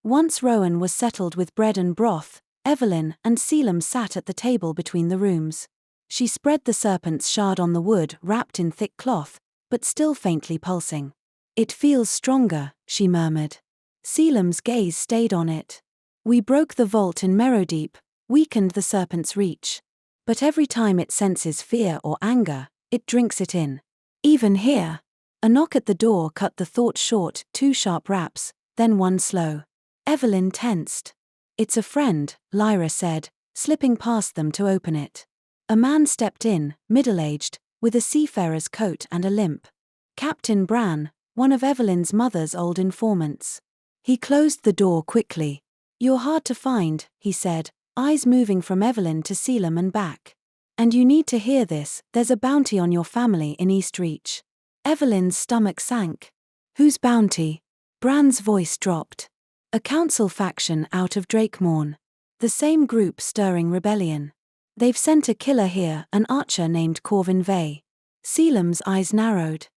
Once Rowan was settled with bread and broth, Evelyn and Caelum sat at the table between the rooms. She spread the serpent's shard on the wood wrapped in thick cloth, but still faintly pulsing. "It feels stronger," she murmured. Caelum's gaze stayed on it. "We broke the vault in Merodeep, weakened the serpent's reach. But every time it senses fear or anger, it drinks it in. Even here." A knock at the door cut the thought short, 2 sharp raps, then 1 slow. Evelyn tensed. "It's a friend," Lyra said, slipping past them to open it. A man stepped in, middle-aged, with a seafarer's coat and a limp. Captain Bran, one of Evelyn's mother's old informants. He closed the door quickly. "You're hard to find," he said, eyes moving from Evelyn to Caelum and back. "And you need to hear this, there's a bounty on your family in Eastreach." Evelyn's stomach sank. "Whose bounty?" Bran's voice dropped. "A council faction out of Drakemorn. The same group stirring rebellion. They've sent a killer here, an archer named Corvin Vey." Caelum's eyes narrowed.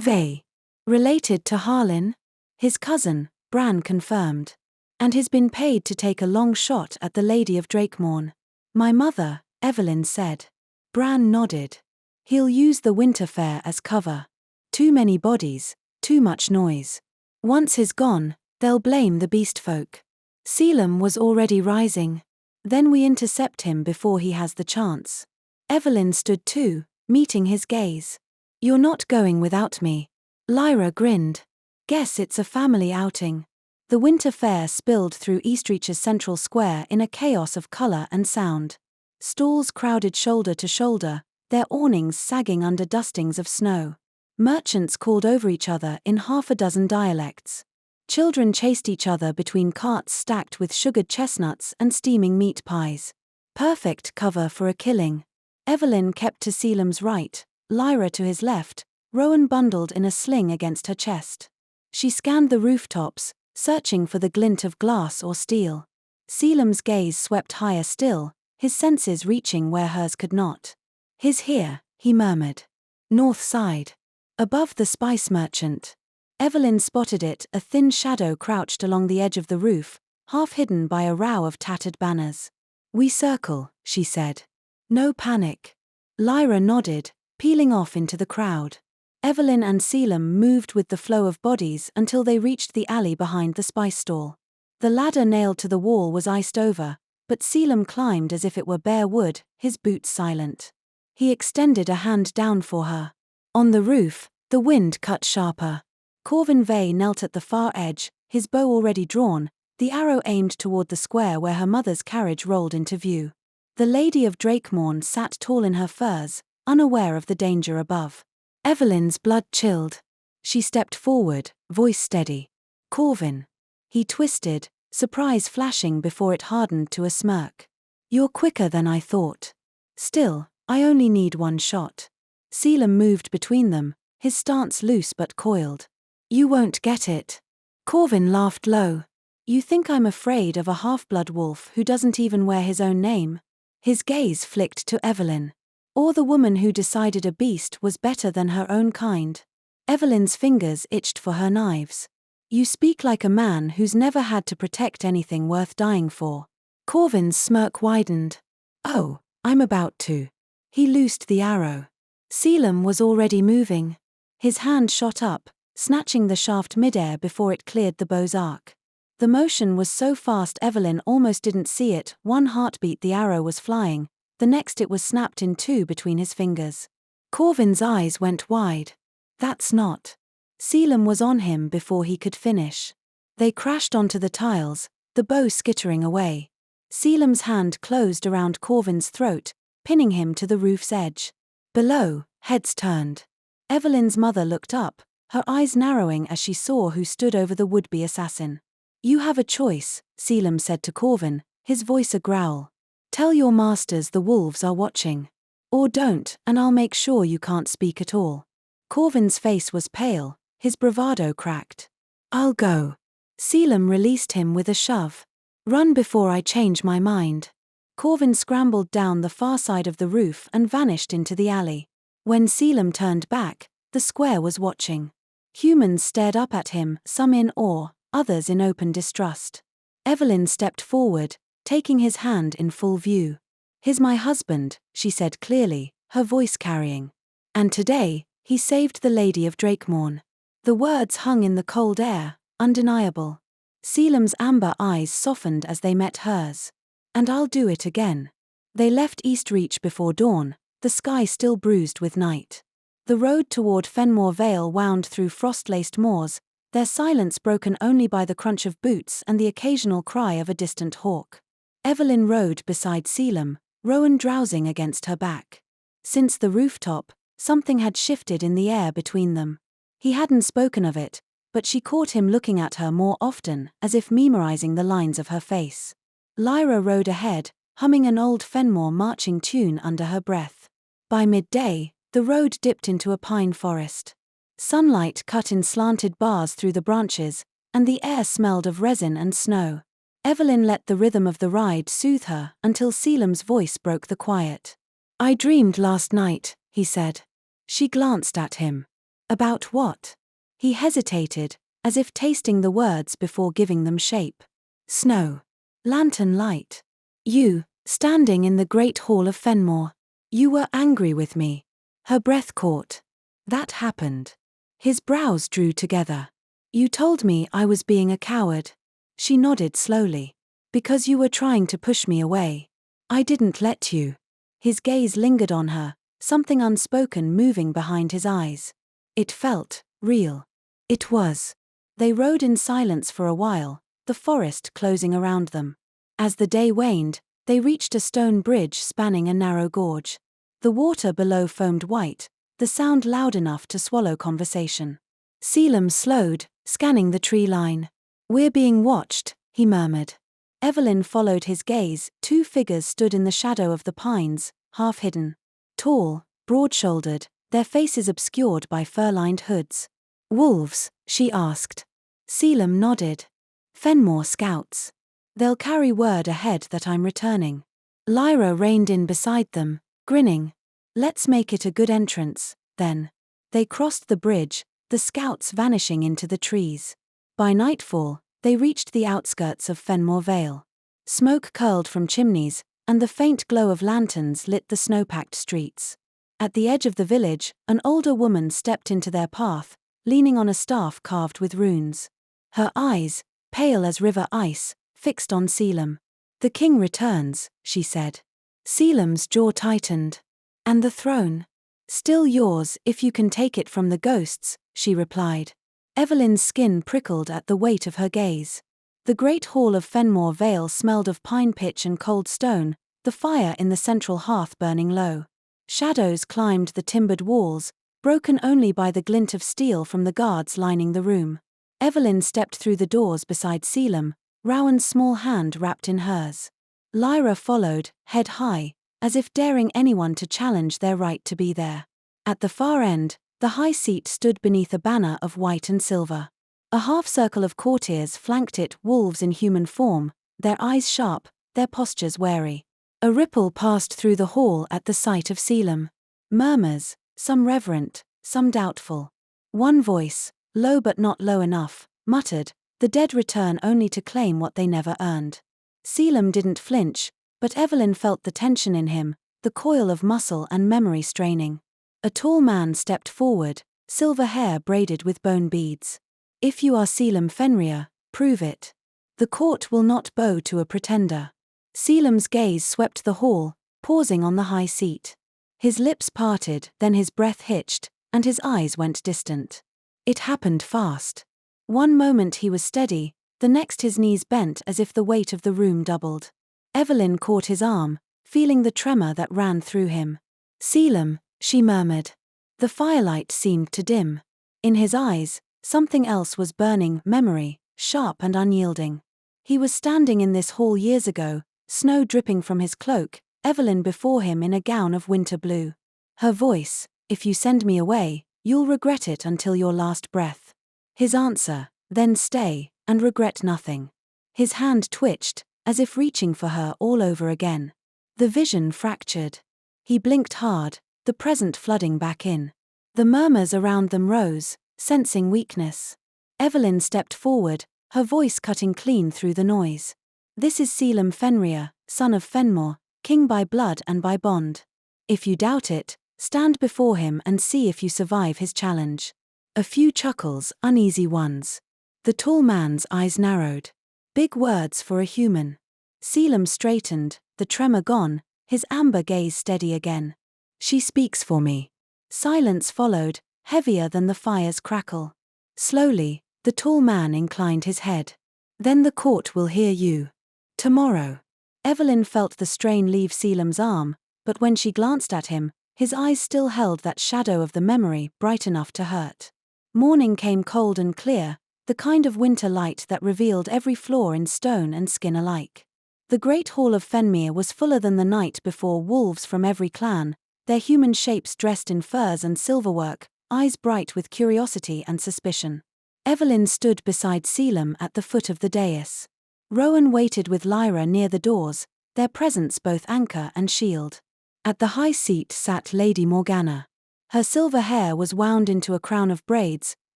"Vey? Related to Harlin?" "His cousin," Bran confirmed. "And he's been paid to take a long shot at the Lady of Drakemorn." "My mother," Evelyn said. Bran nodded. "He'll use the winter fair as cover. Too many bodies, too much noise. Once he's gone, they'll blame the beast folk." Caelum was already rising. "Then we intercept him before he has the chance." Evelyn stood too, meeting his gaze. "You're not going without me." Lyra grinned. "Guess it's a family outing." The winter fair spilled through Eastreach's central square in a chaos of color and sound. Stalls crowded shoulder to shoulder, their awnings sagging under dustings of snow. Merchants called over each other in 6 dialects. Children chased each other between carts stacked with sugared chestnuts and steaming meat pies. Perfect cover for a killing. Evelyn kept to Caelum's right, Lyra to his left, Rowan bundled in a sling against her chest. She scanned the rooftops, searching for the glint of glass or steel. Caelum's gaze swept higher still, his senses reaching where hers could not. "He's here," he murmured. "North side. Above the spice merchant." Evelyn spotted it, a thin shadow crouched along the edge of the roof, half hidden by a row of tattered banners. "We circle," she said. "No panic." Lyra nodded, peeling off into the crowd. Evelyn and Caelum moved with the flow of bodies until they reached the alley behind the spice stall. The ladder nailed to the wall was iced over, but Caelum climbed as if it were bare wood, his boots silent. He extended a hand down for her. On the roof, the wind cut sharper. Corvin Vey knelt at the far edge, his bow already drawn, the arrow aimed toward the square where her mother's carriage rolled into view. The Lady of Drakemorn sat tall in her furs, unaware of the danger above. Evelyn's blood chilled. She stepped forward, voice steady. "Corvin." He twisted, surprise flashing before it hardened to a smirk. "You're quicker than I thought. Still, I only need 1 shot." Caelum moved between them, his stance loose but coiled. "You won't get it." Corvin laughed low. "You think I'm afraid of a half-blood wolf who doesn't even wear his own name?" His gaze flicked to Evelyn. "Or the woman who decided a beast was better than her own kind?" Evelyn's fingers itched for her knives. "You speak like a man who's never had to protect anything worth dying for." Corvin's smirk widened. "Oh, I'm about to." He loosed the arrow. Caelum was already moving. His hand shot up, snatching the shaft midair before it cleared the bow's arc. The motion was so fast Evelyn almost didn't see it. 1 heartbeat the arrow was flying, the next it was snapped in 2 between his fingers. Corvin's eyes went wide. "That's not." Caelum was on him before he could finish. They crashed onto the tiles, the bow skittering away. Caelum's hand closed around Corvin's throat, pinning him to the roof's edge. Below, heads turned. Evelyn's mother looked up, her eyes narrowing as she saw who stood over the would-be assassin. "You have a choice," Caelum said to Corvin, his voice a growl. "Tell your masters the wolves are watching. Or don't, and I'll make sure you can't speak at all." Corvin's face was pale, his bravado cracked. "I'll go." Caelum released him with a shove. "Run before I change my mind." Corvin scrambled down the far side of the roof and vanished into the alley. When Caelum turned back, the square was watching. Humans stared up at him, some in awe, others in open distrust. Evelyn stepped forward, taking his hand in full view. "He's my husband," she said clearly, her voice carrying. "And today, he saved the Lady of Drakemorn." The words hung in the cold air, undeniable. Caelum's amber eyes softened as they met hers. "And I'll do it again." They left Eastreach before dawn, the sky still bruised with night. The road toward Fenmore Vale wound through frost-laced moors, their silence broken only by the crunch of boots and the occasional cry of a distant hawk. Evelyn rode beside Caelum, Rowan drowsing against her back. Since the rooftop, something had shifted in the air between them. He hadn't spoken of it, but she caught him looking at her more often, as if memorizing the lines of her face. Lyra rode ahead, humming an old Fenmore marching tune under her breath. By midday, the road dipped into a pine forest. Sunlight cut in slanted bars through the branches, and the air smelled of resin and snow. Evelyn let the rhythm of the ride soothe her until Caelum's voice broke the quiet. "I dreamed last night," he said. She glanced at him. "About what?" He hesitated, as if tasting the words before giving them shape. "Snow. Lantern light. You, standing in the great hall of Fenmore. You were angry with me." Her breath caught. "That happened." His brows drew together. "You told me I was being a coward." She nodded slowly. "Because you were trying to push me away. I didn't let you." His gaze lingered on her, something unspoken moving behind his eyes. It felt real. It was. They rode in silence for a while, the forest closing around them. As the day waned, they reached a stone bridge spanning a narrow gorge. The water below foamed white, the sound loud enough to swallow conversation. Caelum slowed, scanning the tree line. "We're being watched," he murmured. Evelyn followed his gaze. Two figures stood in the shadow of the pines, half hidden. Tall, broad-shouldered, their faces obscured by fur-lined hoods. "Wolves?" she asked. Caelum nodded. "Fenmore scouts. They'll carry word ahead that I'm returning." Lyra reined in beside them, grinning. "Let's make it a good entrance, then." They crossed the bridge, the scouts vanishing into the trees. By nightfall, they reached the outskirts of Fenmore Vale. Smoke curled from chimneys, and the faint glow of lanterns lit the snow-packed streets. At the edge of the village, an older woman stepped into their path, leaning on a staff carved with runes. Her eyes, pale as river ice, fixed on Caelum. "The king returns," she said. Caelum's jaw tightened. "And the throne?" "Still yours if you can take it from the ghosts," she replied. Evelyn's skin prickled at the weight of her gaze. The great hall of Fenmore Vale smelled of pine pitch and cold stone, the fire in the central hearth burning low. Shadows climbed the timbered walls, broken only by the glint of steel from the guards lining the room. Evelyn stepped through the doors beside Caelum, Rowan's small hand wrapped in hers. Lyra followed, head high, as if daring anyone to challenge their right to be there. At the far end, the high seat stood beneath a banner of white and silver. A half-circle of courtiers flanked it, wolves in human form, their eyes sharp, their postures wary. A ripple passed through the hall at the sight of Caelum. Murmurs, some reverent, some doubtful. One voice, low but not low enough, muttered, "The dead return only to claim what they never earned." Caelum didn't flinch, but Evelyn felt the tension in him, the coil of muscle and memory straining. A tall man stepped forward, silver hair braided with bone beads. "If you are Caelum Fenrir, prove it. The court will not bow to a pretender." Caelum's gaze swept the hall, pausing on the high seat. His lips parted, then his breath hitched, and his eyes went distant. It happened fast. One moment he was steady, the next his knees bent as if the weight of the room doubled. Evelyn caught his arm, feeling the tremor that ran through him. "Caelum," she murmured. The firelight seemed to dim. In his eyes, something else was burning, memory, sharp and unyielding. He was standing in this hall years ago, snow dripping from his cloak, Evelyn before him in a gown of winter blue. Her voice, "If you send me away, you'll regret it until your last breath." His answer, "Then stay, and regret nothing." His hand twitched, as if reaching for her all over again. The vision fractured. He blinked hard, the present flooding back in. The murmurs around them rose, sensing weakness. Evelyn stepped forward, her voice cutting clean through the noise. This is Caelum Fenrir, son of Fenrir, king by blood and by bond. If you doubt it, stand before him and see if you survive his challenge. A few chuckles, uneasy ones. The tall man's eyes narrowed. Big words for a human. Caelum straightened, the tremor gone, his amber gaze steady again. She speaks for me. Silence followed, heavier than the fire's crackle. Slowly, the tall man inclined his head. Then the court will hear you. Tomorrow. Evelyn felt the strain leave Caelum's arm, but when she glanced at him, his eyes still held that shadow of the memory bright enough to hurt. Morning came cold and clear, the kind of winter light that revealed every flaw in stone and skin alike. The great hall of Fenrir was fuller than the night before. Wolves from every clan, their human shapes dressed in furs and silverwork, eyes bright with curiosity and suspicion. Evelyn stood beside Caelum at the foot of the dais. Rowan waited with Lyra near the doors, their presence both anchor and shield. At the high seat sat Lady Morgana. Her silver hair was wound into a crown of braids,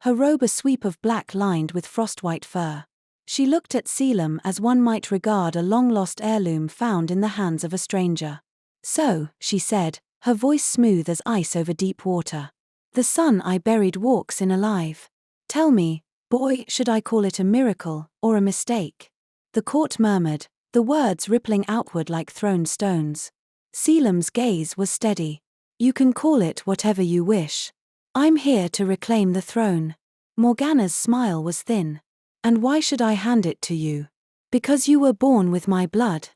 her robe a sweep of black lined with frost-white fur. She looked at Caelum as one might regard a long-lost heirloom found in the hands of a stranger. So, she said, her voice smooth as ice over deep water. The son I buried walks in alive. Tell me, boy, should I call it a miracle, or a mistake? The court murmured, the words rippling outward like thrown stones. Caelum's gaze was steady. You can call it whatever you wish. I'm here to reclaim the throne. Morgana's smile was thin. And why should I hand it to you? Because you were born with my blood.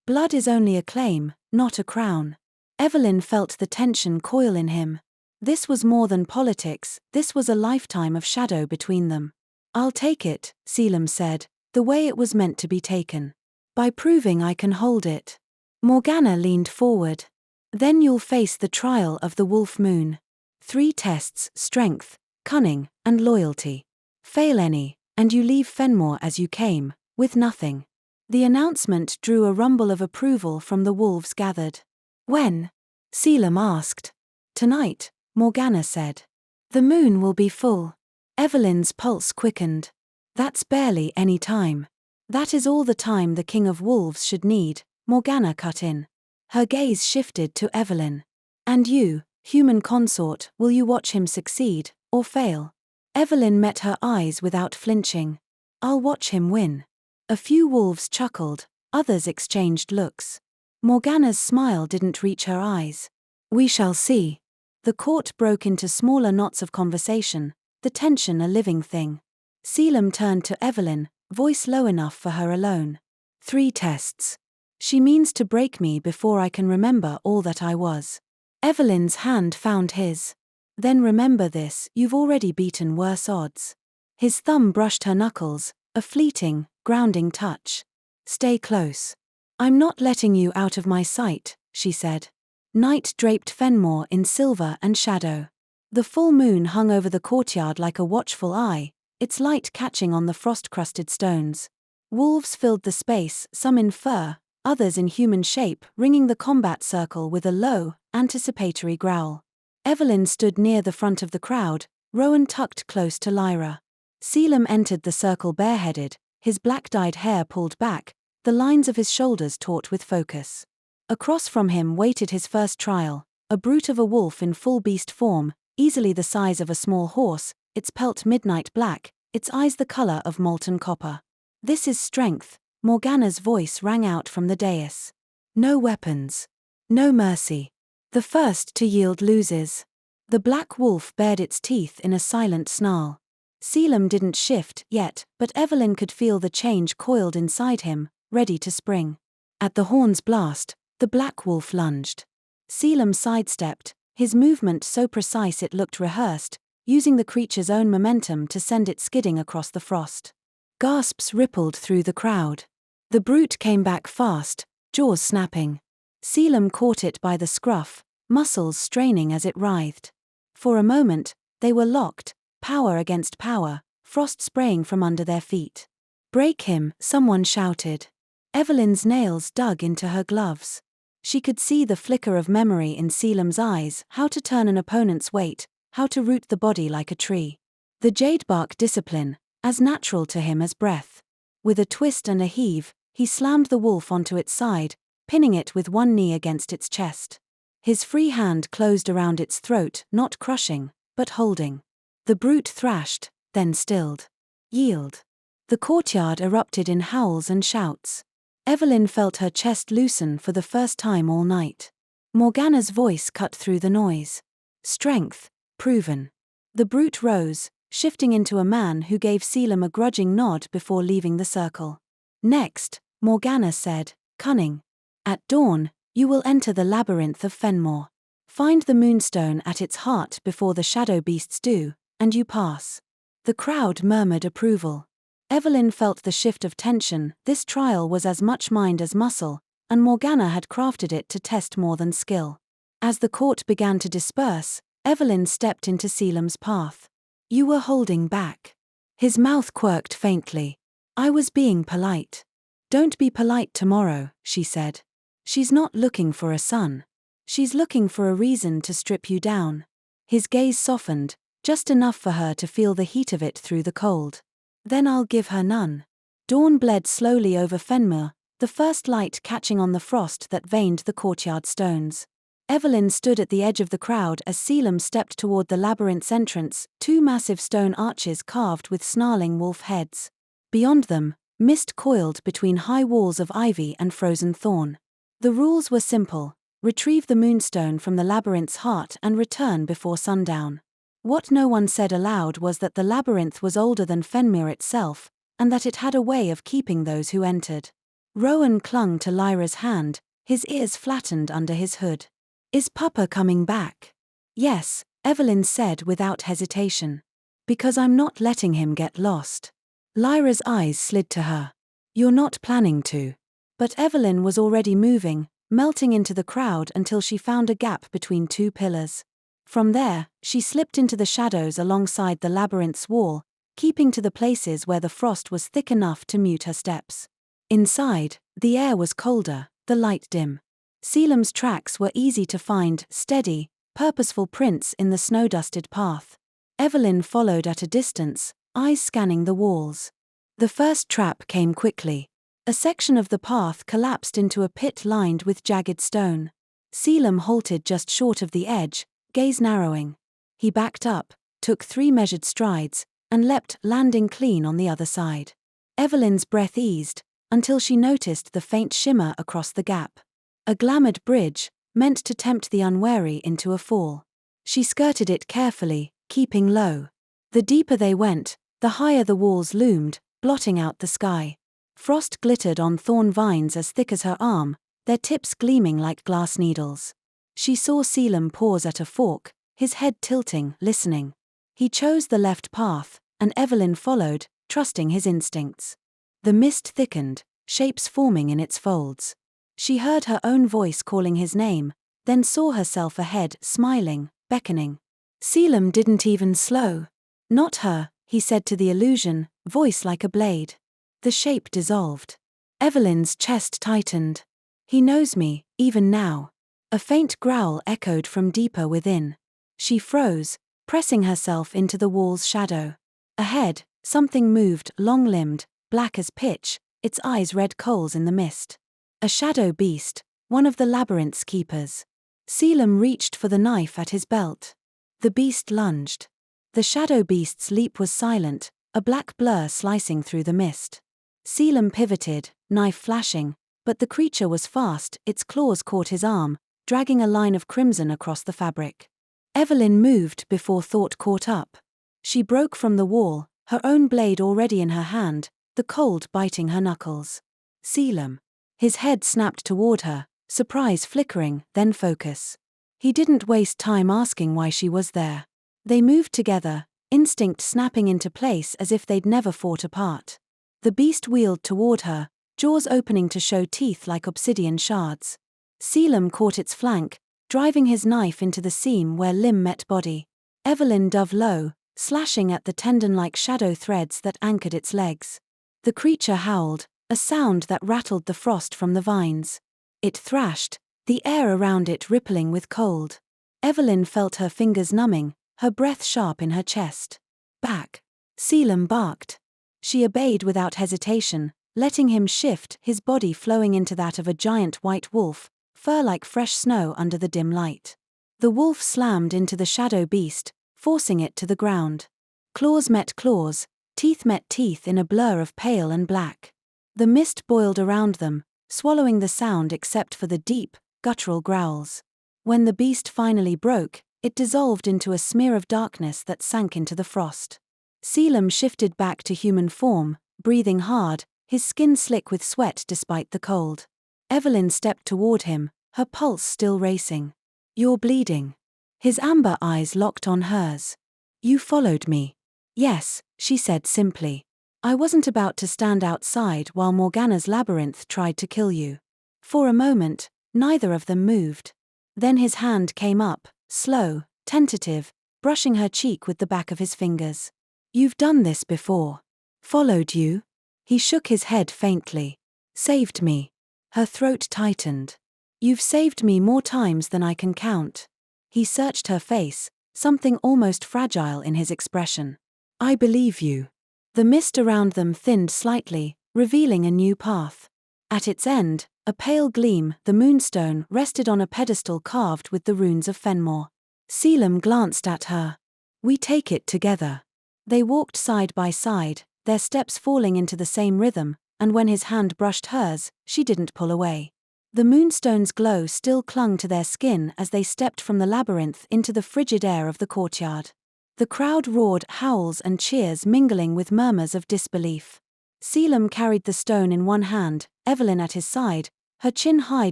Blood is only a claim, not a crown. Evelyn felt the tension coil in him. This was more than politics, this was a lifetime of shadow between them. I'll take it, Caelum said, the way it was meant to be taken. By proving I can hold it. Morgana leaned forward. Then you'll face the trial of the wolf moon. 3 tests: strength, cunning, and loyalty. Fail any, and you leave Fenrir as you came, with nothing. The announcement drew a rumble of approval from the wolves gathered. When? Caelum asked. Tonight, Morgana said. The moon will be full. Evelyn's pulse quickened. That's barely any time. That is all the time the King of Wolves should need, Morgana cut in. Her gaze shifted to Evelyn. And you, human consort, will you watch him succeed, or fail? Evelyn met her eyes without flinching. I'll watch him win. A few wolves chuckled, others exchanged looks. Morgana's smile didn't reach her eyes. We shall see. The court broke into smaller knots of conversation, the tension a living thing. Caelum turned to Evelyn, voice low enough for her alone. 3 tests. She means to break me before I can remember all that I was. Evelyn's hand found his. Then remember this, you've already beaten worse odds. His thumb brushed her knuckles, a fleeting, grounding touch. Stay close. I'm not letting you out of my sight, she said. Night draped Fenrir in silver and shadow. The full moon hung over the courtyard like a watchful eye, its light catching on the frost-crusted stones. Wolves filled the space, some in fur, others in human shape, ringing the combat circle with a low, anticipatory growl. Evelyn stood near the front of the crowd, Rowan tucked close to Lyra. Caelum entered the circle bareheaded, his black-dyed hair pulled back, the lines of his shoulders taut with focus. Across from him waited his first trial, a brute of a wolf in full beast form, easily the size of a small horse, its pelt midnight black, its eyes the color of molten copper. This is strength, Morgana's voice rang out from the dais. No weapons. No mercy. The first to yield loses. The black wolf bared its teeth in a silent snarl. Caelum didn't shift yet, but Evelyn could feel the change coiled inside him, ready to spring. At the horn's blast, the black wolf lunged. Caelum sidestepped, his movement so precise it looked rehearsed, using the creature's own momentum to send it skidding across the frost. Gasps rippled through the crowd. The brute came back fast, jaws snapping. Caelum caught it by the scruff, muscles straining as it writhed. For a moment, they were locked, power against power, frost spraying from under their feet. Break him, someone shouted. Evelyn's nails dug into her gloves. She could see the flicker of memory in Caelum's eyes, how to turn an opponent's weight, how to root the body like a tree. The jadebark discipline, as natural to him as breath. With a twist and a heave, He slammed the wolf onto its side, pinning it with one knee against its chest. His free hand closed around its throat, not crushing, but holding. The brute thrashed, then stilled. Yield. The courtyard erupted in howls and shouts. Evelyn felt her chest loosen for the first time all night. Morgana's voice cut through the noise. Strength, proven. The brute rose, shifting into a man who gave Caelum a grudging nod before leaving the circle. Next, Morgana said, cunning. At dawn, you will enter the labyrinth of Fenrir. Find the moonstone at its heart before the shadow beasts do, and you pass. The crowd murmured approval. Evelyn felt the shift of tension. This trial was as much mind as muscle, and Morgana had crafted it to test more than skill. As the court began to disperse, Evelyn stepped into Caelum's path. You were holding back. His mouth quirked faintly. I was being polite. Don't be polite tomorrow, she said. She's not looking for a son. She's looking for a reason to strip you down. His gaze softened, just enough for her to feel the heat of it through the cold. Then I'll give her none. Dawn bled slowly over Fenrir, the first light catching on the frost that veined the courtyard stones. Evelyn stood at the edge of the crowd as Caelum stepped toward the labyrinth's entrance, two massive stone arches carved with snarling wolf heads. Beyond them, mist coiled between high walls of ivy and frozen thorn. The rules were simple: retrieve the moonstone from the labyrinth's heart and return before sundown. What no one said aloud was that the labyrinth was older than Fenrir itself, and that it had a way of keeping those who entered. Rowan clung to Lyra's hand, his ears flattened under his hood. Is Papa coming back? Yes, Evelyn said without hesitation. Because I'm not letting him get lost. Lyra's eyes slid to her. You're not planning to. But Evelyn was already moving, melting into the crowd until she found a gap between two pillars. From there, she slipped into the shadows alongside the labyrinth's wall, keeping to the places where the frost was thick enough to mute her steps. Inside, the air was colder, the light dim. Caelum's tracks were easy to find, steady, purposeful prints in the snow-dusted path. Evelyn followed at a distance, eyes scanning the walls. The first trap came quickly. A section of the path collapsed into a pit lined with jagged stone. Caelum halted just short of the edge, gaze narrowing. He backed up, took 3 measured strides, and leapt, landing clean on the other side. Evelyn's breath eased, until she noticed the faint shimmer across the gap. A glamoured bridge, meant to tempt the unwary into a fall. She skirted it carefully, keeping low. The deeper they went, the higher the walls loomed, blotting out the sky. Frost glittered on thorn vines as thick as her arm, their tips gleaming like glass needles. She saw Caelum pause at a fork, his head tilting, listening. He chose the left path, and Evelyn followed, trusting his instincts. The mist thickened, shapes forming in its folds. She heard her own voice calling his name, then saw herself ahead, smiling, beckoning. Caelum didn't even slow. Not her, he said to the illusion, voice like a blade. The shape dissolved. Evelyn's chest tightened. He knows me, even now. A faint growl echoed from deeper within. She froze, pressing herself into the wall's shadow. Ahead, something moved, long-limbed, black as pitch, its eyes red coals in the mist. A shadow beast, one of the labyrinth's keepers. Caelum reached for the knife at his belt. The beast lunged. The shadow beast's leap was silent, a black blur slicing through the mist. Caelum pivoted, knife flashing, but the creature was fast, its claws caught his arm, dragging a line of crimson across the fabric. Evelyn moved before thought caught up. She broke from the wall, her own blade already in her hand, the cold biting her knuckles. Caelum. His head snapped toward her, surprise flickering, then focus. He didn't waste time asking why she was there. They moved together, instinct snapping into place as if they'd never fought apart. The beast wheeled toward her, jaws opening to show teeth like obsidian shards. Caelum caught its flank, driving his knife into the seam where limb met body. Evelyn dove low, slashing at the tendon-like shadow threads that anchored its legs. The creature howled, a sound that rattled the frost from the vines. It thrashed, the air around it rippling with cold. Evelyn felt her fingers numbing, her breath sharp in her chest. Back. Caelum barked. She obeyed without hesitation, letting him shift, his body flowing into that of a giant white wolf, fur like fresh snow under the dim light. The wolf slammed into the shadow beast, forcing it to the ground. Claws met claws, teeth met teeth in a blur of pale and black. The mist boiled around them, swallowing the sound except for the deep, guttural growls. When the beast finally broke, it dissolved into a smear of darkness that sank into the frost. Caelum shifted back to human form, breathing hard, his skin slick with sweat despite the cold. Evelyn stepped toward him, her pulse still racing. "You're bleeding." His amber eyes locked on hers. "You followed me." "Yes," she said simply. "I wasn't about to stand outside while Morgana's labyrinth tried to kill you." For a moment, neither of them moved. Then his hand came up, slow, tentative, brushing her cheek with the back of his fingers. "You've done this before." "Followed you?" He shook his head faintly. "Saved me." Her throat tightened. "You've saved me more times than I can count." He searched her face, something almost fragile in his expression. "I believe you." The mist around them thinned slightly, revealing a new path. At its end, a pale gleam, the moonstone, rested on a pedestal carved with the runes of Fenrir. Caelum glanced at her. "We take it together." They walked side by side, their steps falling into the same rhythm, and when his hand brushed hers, she didn't pull away. The moonstone's glow still clung to their skin as they stepped from the labyrinth into the frigid air of the courtyard. The crowd roared, howls and cheers mingling with murmurs of disbelief. Caelum carried the stone in one hand, Evelyn at his side, her chin high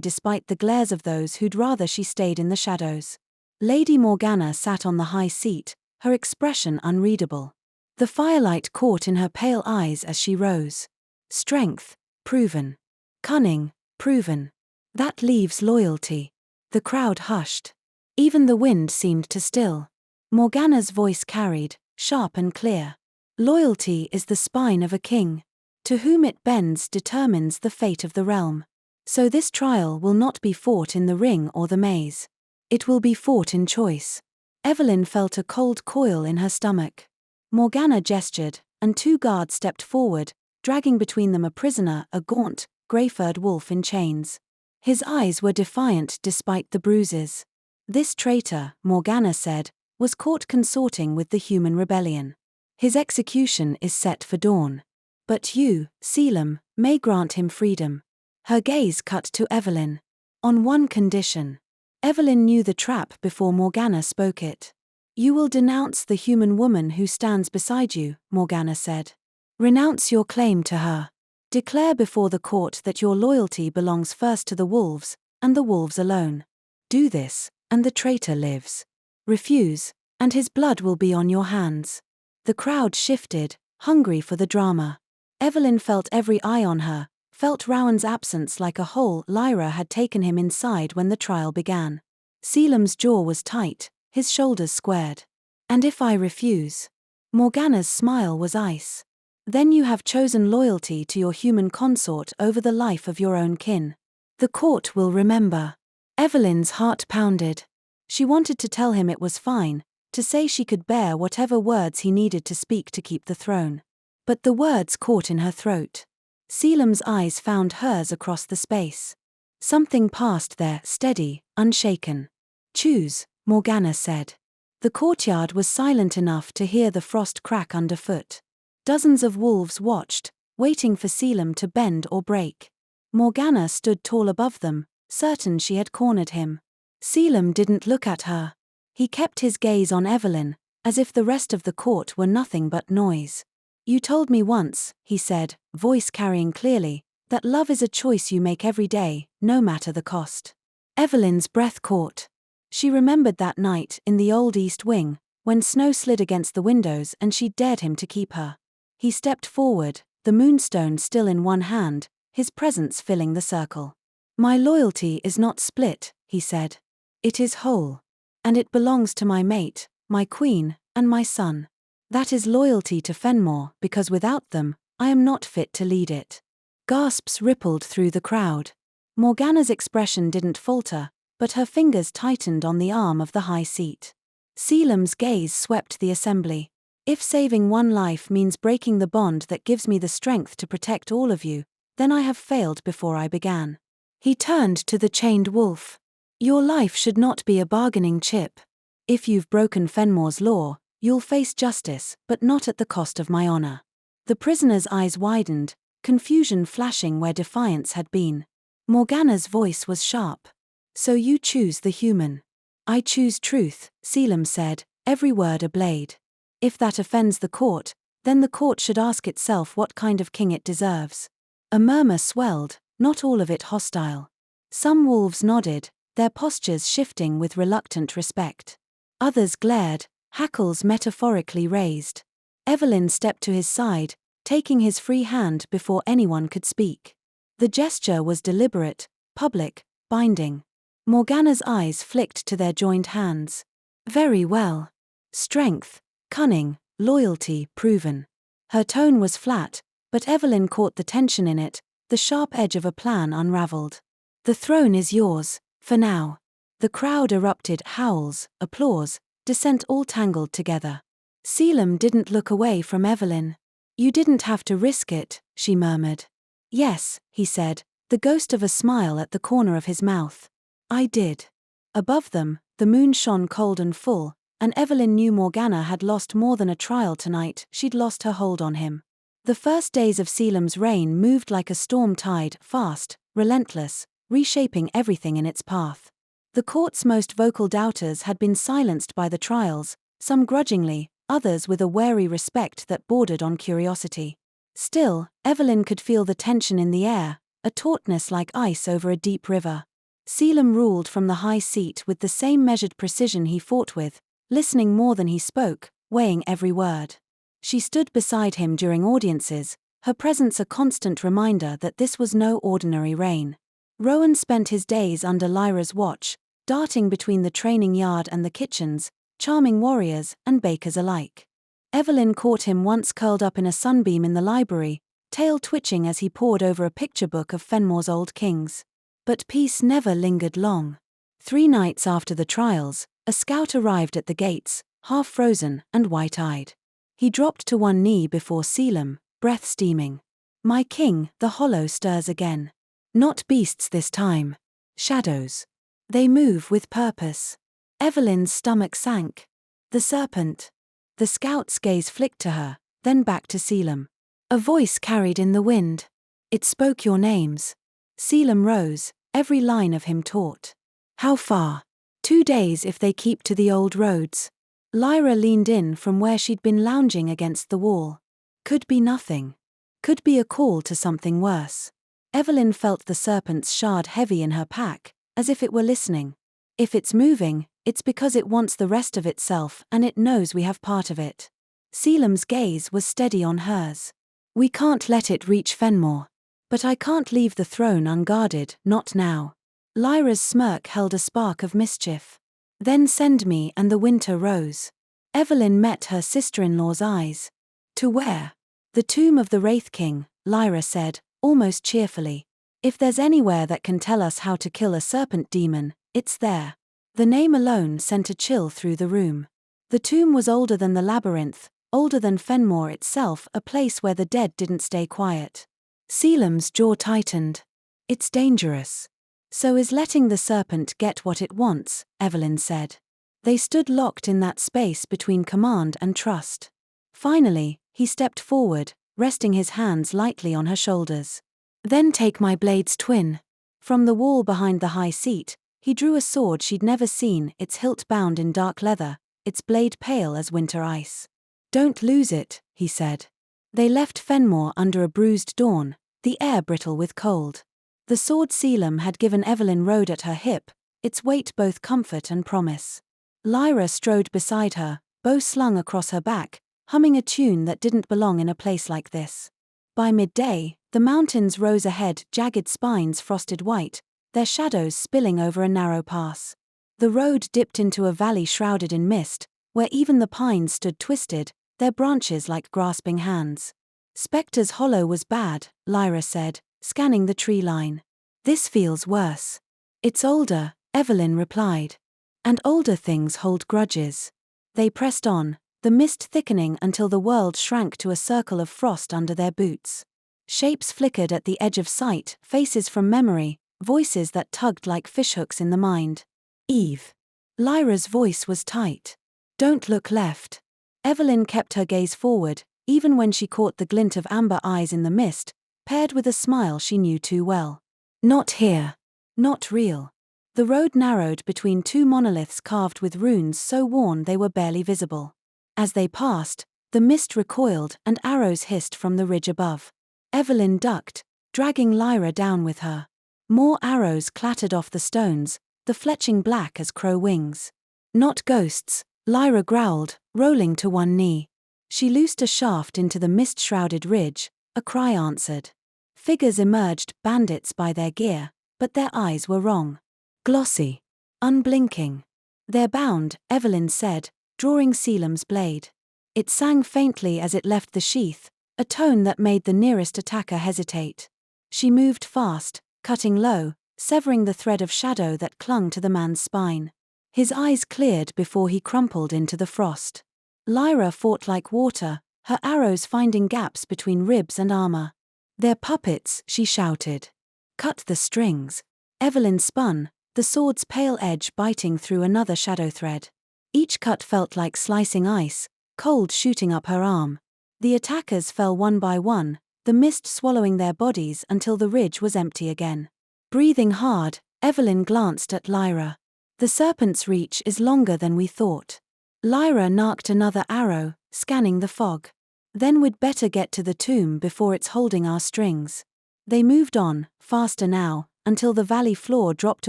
despite the glares of those who'd rather she stayed in the shadows. Lady Morgana sat on the high seat, her expression unreadable. The firelight caught in her pale eyes as she rose. Strength, proven. Cunning, proven. That leaves loyalty. The crowd hushed. Even the wind seemed to still. Morgana's voice carried, sharp and clear. Loyalty is the spine of a king. To whom it bends determines the fate of the realm. So this trial will not be fought in the ring or the maze. It will be fought in choice. Evelyn felt a cold coil in her stomach. Morgana gestured, and two guards stepped forward, dragging between them a prisoner, a gaunt, grey-furred wolf in chains. His eyes were defiant despite the bruises. This traitor, Morgana said, was caught consorting with the human rebellion. His execution is set for dawn. But you, Caelum, may grant him freedom. Her gaze cut to Evelyn. On one condition. Evelyn knew the trap before Morgana spoke it. "You will denounce the human woman who stands beside you," Morgana said. "Renounce your claim to her. Declare before the court that your loyalty belongs first to the wolves, and the wolves alone. Do this, and the traitor lives. Refuse, and his blood will be on your hands." The crowd shifted, hungry for the drama. Evelyn felt every eye on her, felt Rowan's absence like a whole. Lyra had taken him inside when the trial began. Caelum's jaw was tight, his shoulders squared. "And if I refuse?" Morgana's smile was ice. "Then you have chosen loyalty to your human consort over the life of your own kin. The court will remember." Evelyn's heart pounded. She wanted to tell him it was fine, to say she could bear whatever words he needed to speak to keep the throne. But the words caught in her throat. Caelum's eyes found hers across the space. Something passed there, steady, unshaken. "Choose," Morgana said. The courtyard was silent enough to hear the frost crack underfoot. Dozens of wolves watched, waiting for Caelum to bend or break. Morgana stood tall above them, certain she had cornered him. Caelum didn't look at her. He kept his gaze on Evelyn, as if the rest of the court were nothing but noise. "You told me once," he said, voice carrying clearly, "that love is a choice you make every day, no matter the cost." Evelyn's breath caught. She remembered that night in the old East Wing, when snow slid against the windows and she dared him to keep her. He stepped forward, the moonstone still in one hand, his presence filling the circle. "My loyalty is not split," he said. "It is whole. And it belongs to my mate, my queen, and my son. That is loyalty to Fenrir, because without them, I am not fit to lead it." Gasps rippled through the crowd. Morgana's expression didn't falter, but her fingers tightened on the arm of the high seat. Caelum's gaze swept the assembly. "If saving one life means breaking the bond that gives me the strength to protect all of you, then I have failed before I began. He turned to the chained wolf. Your life should not be a bargaining chip. If you've broken Fenrir's law, you'll face justice, but not at the cost of my honor. The prisoner's eyes widened, confusion flashing where defiance had been. Morgana's voice was sharp. So you choose the human. I choose truth, Caelum said, every word a blade. If that offends the court, then the court should ask itself what kind of king it deserves. A murmur swelled, not all of it hostile. Some wolves nodded, their postures shifting with reluctant respect. Others glared, hackles metaphorically raised. Evelyn stepped to his side, taking his free hand before anyone could speak. The gesture was deliberate, public, binding. Morgana's eyes flicked to their joined hands. Very well. Strength, cunning, loyalty proven. Her tone was flat, but Evelyn caught the tension in it, the sharp edge of a plan unraveled. The throne is yours, for now. The crowd erupted, howls, applause, dissent all tangled together. Caelum didn't look away from Evelyn. You didn't have to risk it, she murmured. Yes, he said, the ghost of a smile at the corner of his mouth. I did. Above them, the moon shone cold and full, and Evelyn knew Morgana had lost more than a trial tonight. She'd lost her hold on him. The first days of Caelum's reign moved like a storm tide, fast, relentless, reshaping everything in its path. The court's most vocal doubters had been silenced by the trials, some grudgingly, others with a wary respect that bordered on curiosity. Still, Evelyn could feel the tension in the air, a tautness like ice over a deep river. Caelum ruled from the high seat with the same measured precision he fought with, listening more than he spoke, weighing every word. She stood beside him during audiences, her presence a constant reminder that this was no ordinary reign. Rowan spent his days under Lyra's watch, darting between the training yard and the kitchens, charming warriors and bakers alike. Evelyn caught him once curled up in a sunbeam in the library, tail twitching as he pored over a picture book of Fenrir's old kings. But peace never lingered long. 3 nights after the trials, a scout arrived at the gates, half frozen and white-eyed. He dropped to one knee before Caelum, breath steaming. My king, the hollow stirs again. Not beasts this time. Shadows. They move with purpose. Evelyn's stomach sank. The serpent. The scout's gaze flicked to her, then back to Caelum. A voice carried in the wind. It spoke your names. Caelum rose, every line of him taut. How far? 2 days if they keep to the old roads. Lyra leaned in from where she'd been lounging against the wall. Could be nothing. Could be a call to something worse. Evelyn felt the serpent's shard heavy in her pack, as if it were listening. If it's moving, it's because it wants the rest of itself and it knows we have part of it. Caelum's gaze was steady on hers. We can't let it reach Fenrir. But I can't leave the throne unguarded, not now. Lyra's smirk held a spark of mischief. Then send me, and the winter rose. Evelyn met her sister-in-law's eyes. To where? The tomb of the Wraith King, Lyra said, almost cheerfully. If there's anywhere that can tell us how to kill a serpent demon, it's there. The name alone sent a chill through the room. The tomb was older than the labyrinth, older than Fenrir itself, a place where the dead didn't stay quiet. Caelum's jaw tightened. It's dangerous. So is letting the serpent get what it wants, Evelyn said. They stood locked in that space between command and trust. Finally, he stepped forward, resting his hands lightly on her shoulders. Then take my blade's twin. From the wall behind the high seat, he drew a sword she'd never seen, its hilt bound in dark leather, its blade pale as winter ice. Don't lose it, he said. They left Fenrir under a bruised dawn, the air brittle with cold. The sword Caelum had given Evelyn rode at her hip, its weight both comfort and promise. Lyra strode beside her, bow slung across her back, humming a tune that didn't belong in a place like this. By midday, the mountains rose ahead, jagged spines frosted white, their shadows spilling over a narrow pass. The road dipped into a valley shrouded in mist, where even the pines stood twisted, their branches like grasping hands. Spectre's Hollow was bad, Lyra said, scanning the tree line. This feels worse. It's older, Evelyn replied. And older things hold grudges. They pressed on, the mist thickening until the world shrank to a circle of frost under their boots. Shapes flickered at the edge of sight, faces from memory, voices that tugged like fishhooks in the mind. Eve. Lyra's voice was tight. Don't look left. Evelyn kept her gaze forward, even when she caught the glint of amber eyes in the mist, paired with a smile she knew too well. Not here. Not real. The road narrowed between two monoliths carved with runes so worn they were barely visible. As they passed, the mist recoiled and arrows hissed from the ridge above. Evelyn ducked, dragging Lyra down with her. More arrows clattered off the stones, the fletching black as crow wings. Not ghosts, Lyra growled, rolling to one knee. She loosed a shaft into the mist-shrouded ridge, a cry answered. Figures emerged, bandits by their gear, but their eyes were wrong. Glossy. Unblinking. They're bound, Evelyn said, drawing Caelum's blade. It sang faintly as it left the sheath, a tone that made the nearest attacker hesitate. She moved fast, cutting low, severing the thread of shadow that clung to the man's spine. His eyes cleared before he crumpled into the frost. Lyra fought like water, her arrows finding gaps between ribs and armor. They're puppets, she shouted. Cut the strings. Evelyn spun, the sword's pale edge biting through another shadow thread. Each cut felt like slicing ice, cold shooting up her arm. The attackers fell one by one, the mist swallowing their bodies until the ridge was empty again. Breathing hard, Evelyn glanced at Lyra. The serpent's reach is longer than we thought. Lyra narked another arrow, scanning the fog. Then we'd better get to the tomb before it's holding our strings. They moved on, faster now, until the valley floor dropped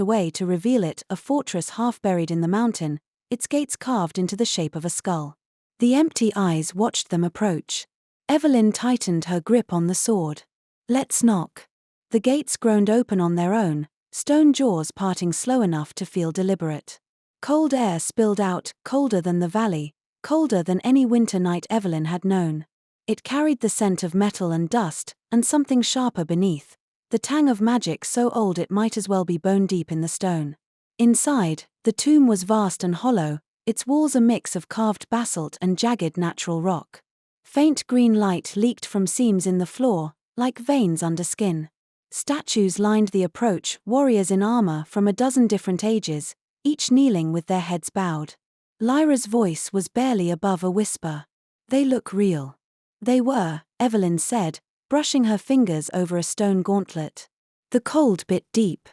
away to reveal it, a fortress half buried in the mountain, its gates carved into the shape of a skull. The empty eyes watched them approach. Evelyn tightened her grip on the sword. Let's knock. The gates groaned open on their own, stone jaws parting slow enough to feel deliberate. Cold air spilled out, colder than the valley, colder than any winter night Evelyn had known. It carried the scent of metal and dust, and something sharper beneath, the tang of magic so old it might as well be bone deep in the stone. Inside, the tomb was vast and hollow, its walls a mix of carved basalt and jagged natural rock. Faint green light leaked from seams in the floor, like veins under skin. Statues lined the approach, warriors in armor from a dozen different ages, each kneeling with their heads bowed. Lyra's voice was barely above a whisper. They look real. They were, Evelyn said, brushing her fingers over a stone gauntlet. The cold bit deep.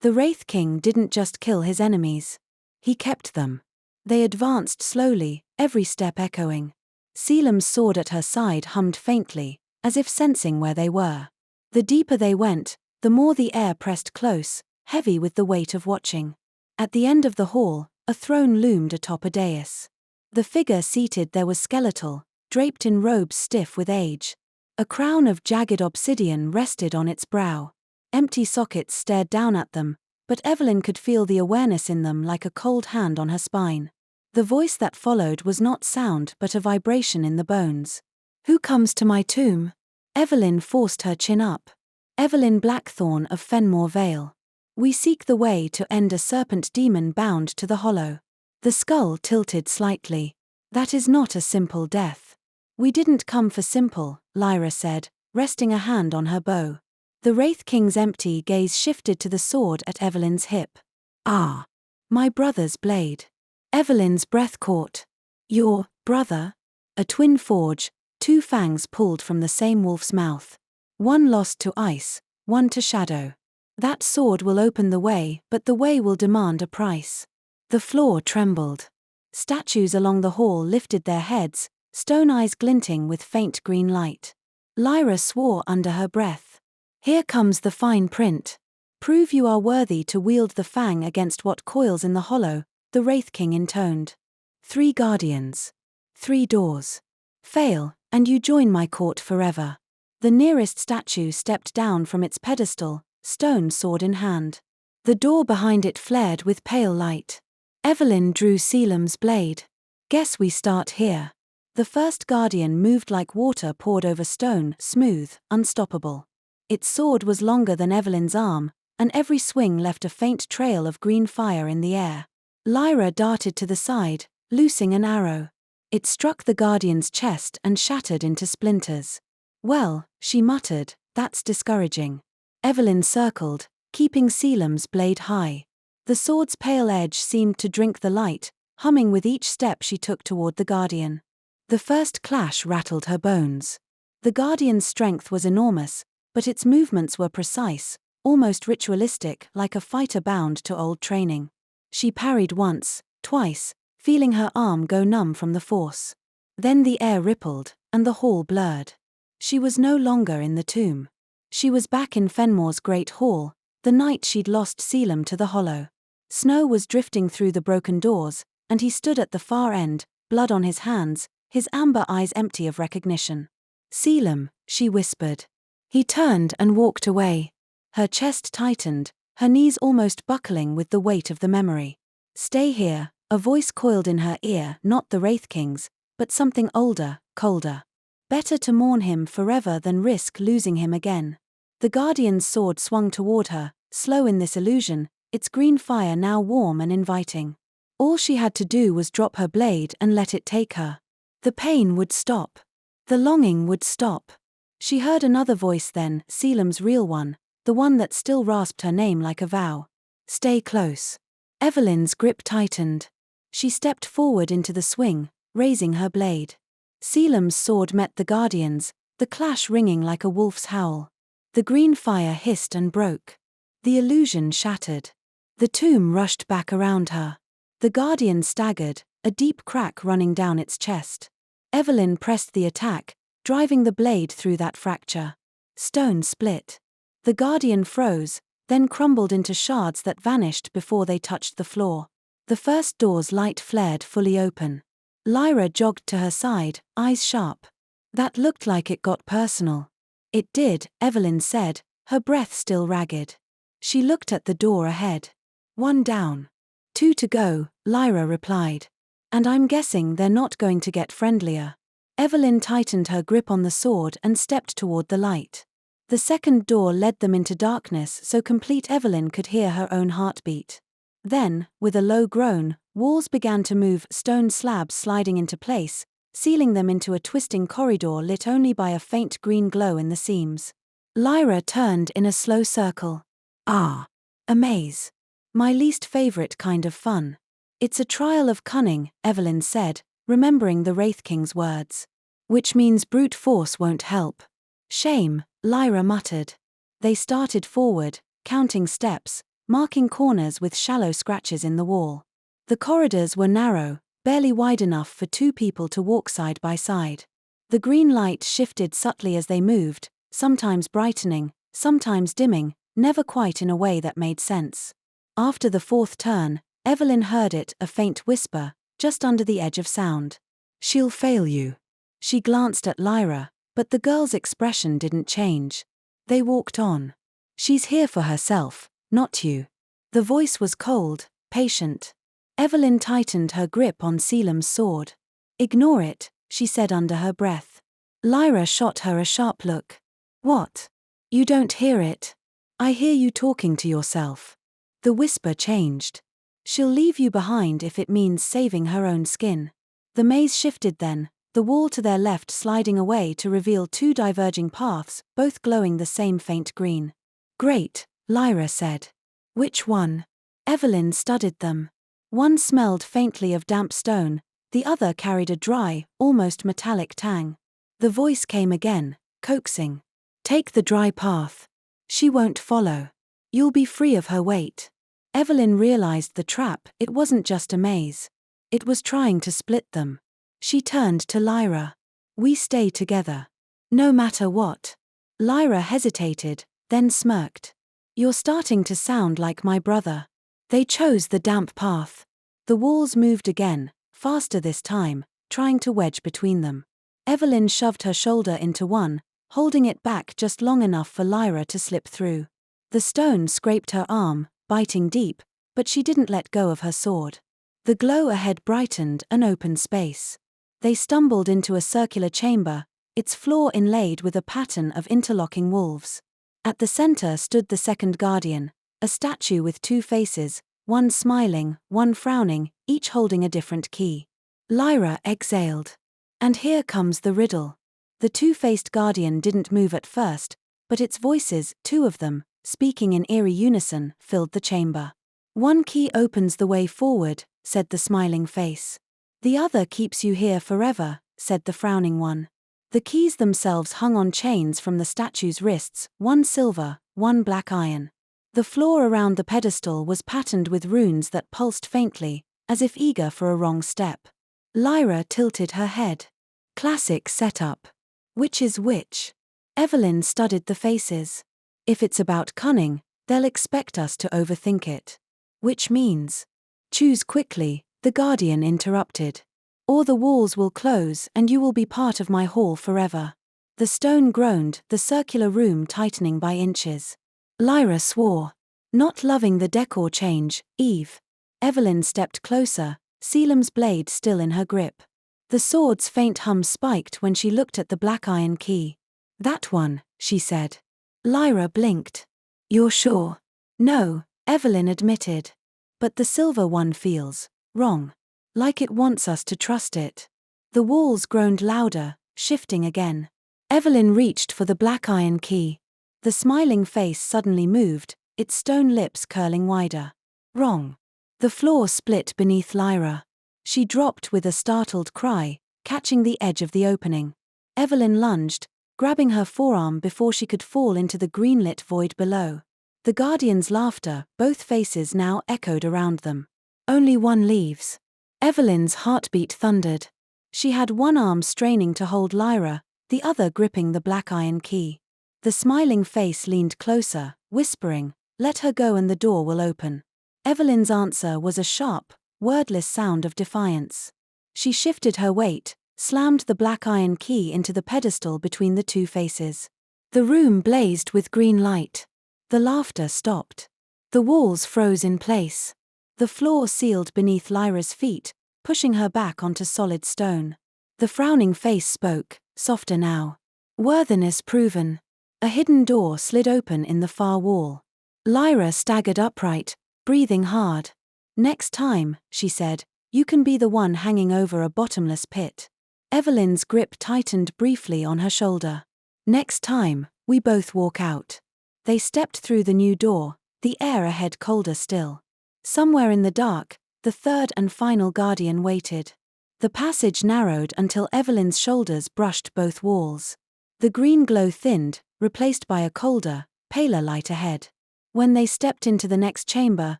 The Wraith King didn't just kill his enemies. He kept them. They advanced slowly, every step echoing. Caelum's sword at her side hummed faintly, as if sensing where they were. The deeper they went, the more the air pressed close, heavy with the weight of watching. At the end of the hall, a throne loomed atop a dais. The figure seated there was skeletal, draped in robes stiff with age. A crown of jagged obsidian rested on its brow. Empty sockets stared down at them, but Evelyn could feel the awareness in them like a cold hand on her spine. The voice that followed was not sound but a vibration in the bones. Who comes to my tomb? Evelyn forced her chin up. Evelyn Blackthorne of Fenrir Vale. We seek the way to end a serpent demon bound to the hollow. The skull tilted slightly. That is not a simple death. We didn't come for simple, Lyra said, resting a hand on her bow. The Wraith King's empty gaze shifted to the sword at Evelyn's hip. Ah. My brother's blade. Evelyn's breath caught. Your brother? A twin forge, two fangs pulled from the same wolf's mouth. One lost to ice, one to shadow. That sword will open the way, but the way will demand a price. The floor trembled. Statues along the hall lifted their heads, stone eyes glinting with faint green light. Lyra swore under her breath. Here comes the fine print. Prove you are worthy to wield the fang against what coils in the hollow, the Wraith King intoned. 3 guardians. 3 doors. Fail, and you join my court forever. The nearest statue stepped down from its pedestal, stone sword in hand. The door behind it flared with pale light. Evelyn drew Caelum's blade. Guess we start here. The first guardian moved like water poured over stone, smooth, unstoppable. Its sword was longer than Evelyn's arm, and every swing left a faint trail of green fire in the air. Lyra darted to the side, loosing an arrow. It struck the guardian's chest and shattered into splinters. Well, she muttered, That's discouraging. Evelyn circled, keeping Caelum's blade high. The sword's pale edge seemed to drink the light, humming with each step she took toward the Guardian. The first clash rattled her bones. The Guardian's strength was enormous, but its movements were precise, almost ritualistic, like a fighter bound to old training. She parried once, twice, feeling her arm go numb from the force. Then the air rippled, and the hall blurred. She was no longer in the tomb. She was back in Fenrir's great hall, the night she'd lost Caelum to the hollow. Snow was drifting through the broken doors, and he stood at the far end, blood on his hands, his amber eyes empty of recognition. "Caelum," she whispered. He turned and walked away. Her chest tightened, her knees almost buckling with the weight of the memory. "Stay here," a voice coiled in her ear, not the Wraith King's, but something older, colder. Better to mourn him forever than risk losing him again. The Guardian's sword swung toward her, slow in this illusion, its green fire now warm and inviting. All she had to do was drop her blade and let it take her. The pain would stop. The longing would stop. She heard another voice then, Caelum's real one, the one that still rasped her name like a vow. "Stay close." Evelyn's grip tightened. She stepped forward into the swing, raising her blade. Caelum's sword met the Guardian's, the clash ringing like a wolf's howl. The green fire hissed and broke. The illusion shattered. The tomb rushed back around her. The Guardian staggered, a deep crack running down its chest. Evelyn pressed the attack, driving the blade through that fracture. Stone split. The Guardian froze, then crumbled into shards that vanished before they touched the floor. The first door's light flared fully open. Lyra jogged to her side, eyes sharp. "That looked like it got personal." "It did," Evelyn said, her breath still ragged. She looked at the door ahead. "One down. 2 to go," Lyra replied. "And I'm guessing they're not going to get friendlier." Evelyn tightened her grip on the sword and stepped toward the light. The second door led them into darkness so complete Evelyn could hear her own heartbeat. Then, with a low groan, walls began to move, stone slabs sliding into place, sealing them into a twisting corridor lit only by a faint green glow in the seams. Lyra turned in a slow circle. "Ah, a maze. My least favorite kind of fun." "It's a trial of cunning," Evelyn said, remembering the Wraith King's words. "Which means brute force won't help." "Shame," Lyra muttered. They started forward, counting steps, marking corners with shallow scratches in the wall. The corridors were narrow, barely wide enough for 2 people to walk side by side. The green light shifted subtly as they moved, sometimes brightening, sometimes dimming, never quite in a way that made sense. After the 4th turn, Evelyn heard it, a faint whisper, just under the edge of sound. "She'll fail you." She glanced at Lyra, but the girl's expression didn't change. They walked on. "She's here for herself, not you." The voice was cold, patient. Evelyn tightened her grip on Caelum's sword. "Ignore it," she said under her breath. Lyra shot her a sharp look. "What? You don't hear it?" "I hear you talking to yourself." The whisper changed. "She'll leave you behind if it means saving her own skin." The maze shifted then, the wall to their left sliding away to reveal 2 diverging paths, both glowing the same faint green. "Great," Lyra said. "Which one?" Evelyn studied them. One smelled faintly of damp stone, the other carried a dry, almost metallic tang. The voice came again, coaxing. "Take the dry path. She won't follow. You'll be free of her weight." Evelyn realized the trap, it wasn't just a maze. It was trying to split them. She turned to Lyra. "We stay together. No matter what." Lyra hesitated, then smirked. "You're starting to sound like my brother." They chose the damp path. The walls moved again, faster this time, trying to wedge between them. Evelyn shoved her shoulder into one, holding it back just long enough for Lyra to slip through. The stone scraped her arm, biting deep, but she didn't let go of her sword. The glow ahead brightened, an open space. They stumbled into a circular chamber, its floor inlaid with a pattern of interlocking wolves. At the center stood the second guardian, a statue with 2 faces, one smiling, one frowning, each holding a different key. Lyra exhaled. "And here comes the riddle." The 2-faced guardian didn't move at first, But its voices, two of them, speaking in eerie unison, filled the chamber. "One key opens the way forward," said the smiling face. "The other keeps you here forever," said the frowning one. The keys themselves hung on chains from the statue's wrists, one silver, one black iron. The floor around the pedestal was patterned with runes that pulsed faintly, as if eager for a wrong step. Lyra tilted her head. Classic setup. Which is which? Evelyn studied the faces. If it's about cunning, they'll expect us to overthink it. Which means? Choose quickly, the Guardian interrupted. Or the walls will close and you will be part of my hall forever. The stone groaned, the circular room tightening by inches. Lyra swore. Not loving the decor change, Eve. Evelyn stepped closer, Caelum's blade still in her grip. The sword's faint hum spiked when she looked at the black iron key. "That one," she said. Lyra blinked. "You're sure?" "No," Evelyn admitted. "But the silver one feels wrong. Like it wants us to trust it." The walls groaned louder, shifting again. Evelyn reached for the black iron key. The smiling face suddenly moved, its stone lips curling wider. "Wrong." The floor split beneath Lyra. She dropped with a startled cry, catching the edge of the opening. Evelyn lunged, grabbing her forearm before she could fall into the green-lit void below. The Guardian's laughter, both faces now echoed around them. "Only one leaves." Evelyn's heartbeat thundered. She had one arm straining to hold Lyra, the other gripping the black iron key. The smiling face leaned closer, whispering, "Let her go and the door will open." Evelyn's answer was a sharp, wordless sound of defiance. She shifted her weight, slammed the black iron key into the pedestal between the two faces. The room blazed with green light. The laughter stopped. The walls froze in place. The floor sealed beneath Lyra's feet, pushing her back onto solid stone. The frowning face spoke, softer now. "Worthiness proven." A hidden door slid open in the far wall. Lyra staggered upright, breathing hard. "Next time," she said, "you can be the one hanging over a bottomless pit." Evelyn's grip tightened briefly on her shoulder. "Next time, we both walk out." They stepped through the new door, the air ahead colder still. Somewhere in the dark, the third and final Guardian waited. The passage narrowed until Evelyn's shoulders brushed both walls. The green glow thinned, replaced by a colder, paler light ahead. When they stepped into the next chamber,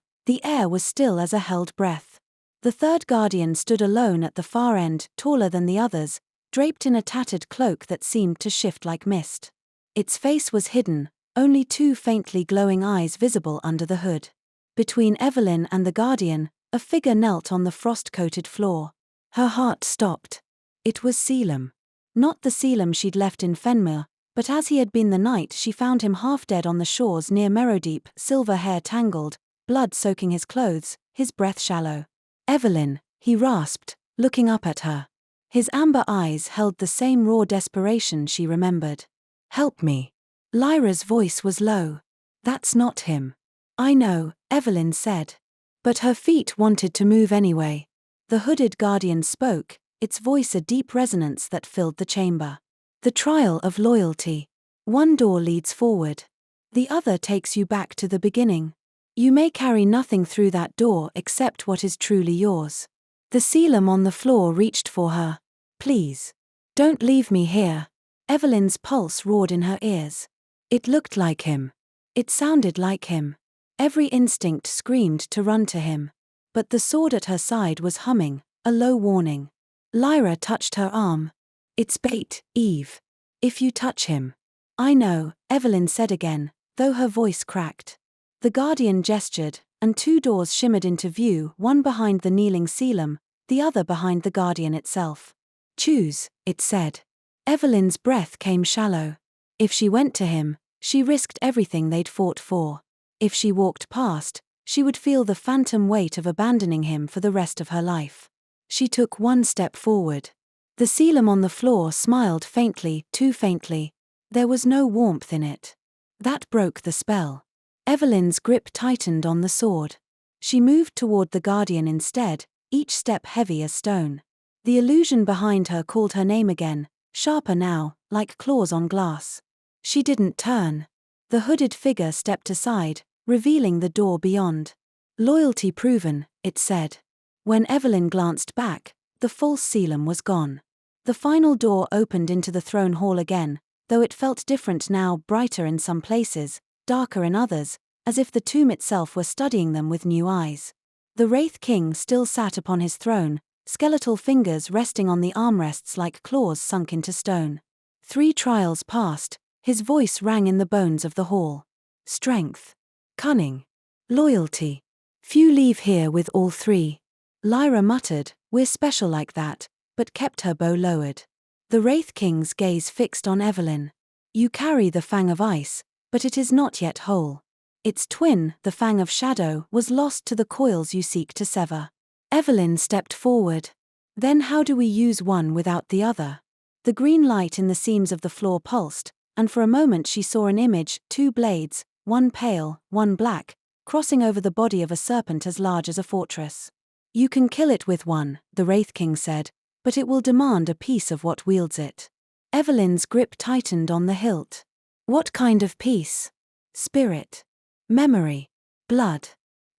the air was still as a held breath. The third Guardian stood alone at the far end, taller than the others, draped in a tattered cloak that seemed to shift like mist. Its face was hidden, only two faintly glowing eyes visible under the hood. Between Evelyn and the Guardian, a figure knelt on the frost-coated floor. Her heart stopped. It was Caelum. Not the Caelum she'd left in Fenrir, but as he had been the night she found him half dead on the shores near Merodeep, silver hair tangled, blood soaking his clothes, his breath shallow. "Evelyn," he rasped, looking up at her. His amber eyes held the same raw desperation she remembered. "Help me." Lyra's voice was low. "That's not him." "I know," Evelyn said. But her feet wanted to move anyway. The hooded Guardian spoke, its voice a deep resonance that filled the chamber. "The trial of loyalty. One door leads forward. The other takes you back to the beginning. You may carry nothing through that door except what is truly yours." The Caelum on the floor reached for her. "Please. Don't leave me here." Evelyn's pulse roared in her ears. It looked like him. It sounded like him. Every instinct screamed to run to him. But the sword at her side was humming, a low warning. Lyra touched her arm. "It's bait, Eve. If you touch him." "I know," Evelyn said again, though her voice cracked. The Guardian gestured, and two doors shimmered into view, one behind the kneeling Caelum, the other behind the Guardian itself. "Choose," it said. Evelyn's breath came shallow. If she went to him, she risked everything they'd fought for. If she walked past, she would feel the phantom weight of abandoning him for the rest of her life. She took one step forward. The Caelum on the floor smiled faintly, too faintly. There was no warmth in it. That broke the spell. Evelyn's grip tightened on the sword. She moved toward the Guardian instead, each step heavy as stone. The illusion behind her called her name again, sharper now, like claws on glass. She didn't turn. The hooded figure stepped aside, revealing the door beyond. Loyalty proven, it said. When Evelyn glanced back, the false Caelum was gone. The final door opened into the throne hall again, though it felt different now, brighter in some places, darker in others, as if the tomb itself were studying them with new eyes. The Wraith King still sat upon his throne, skeletal fingers resting on the armrests like claws sunk into stone. 3 trials passed, his voice rang in the bones of the hall. Strength. Cunning. Loyalty. Few leave here with all 3. Lyra muttered, "We're special like that," but kept her bow lowered. The Wraith King's gaze fixed on Evelyn. "You carry the Fang of Ice, but it is not yet whole. Its twin, the Fang of Shadow, was lost to the coils you seek to sever." Evelyn stepped forward. "Then how do we use one without the other?" The green light in the seams of the floor pulsed, and for a moment she saw an image, 2 blades, one pale, one black, crossing over the body of a serpent as large as a fortress. "You can kill it with one," the Wraith King said, "but it will demand a piece of what wields it." Evelyn's grip tightened on the hilt. What kind of piece? Spirit. Memory. Blood.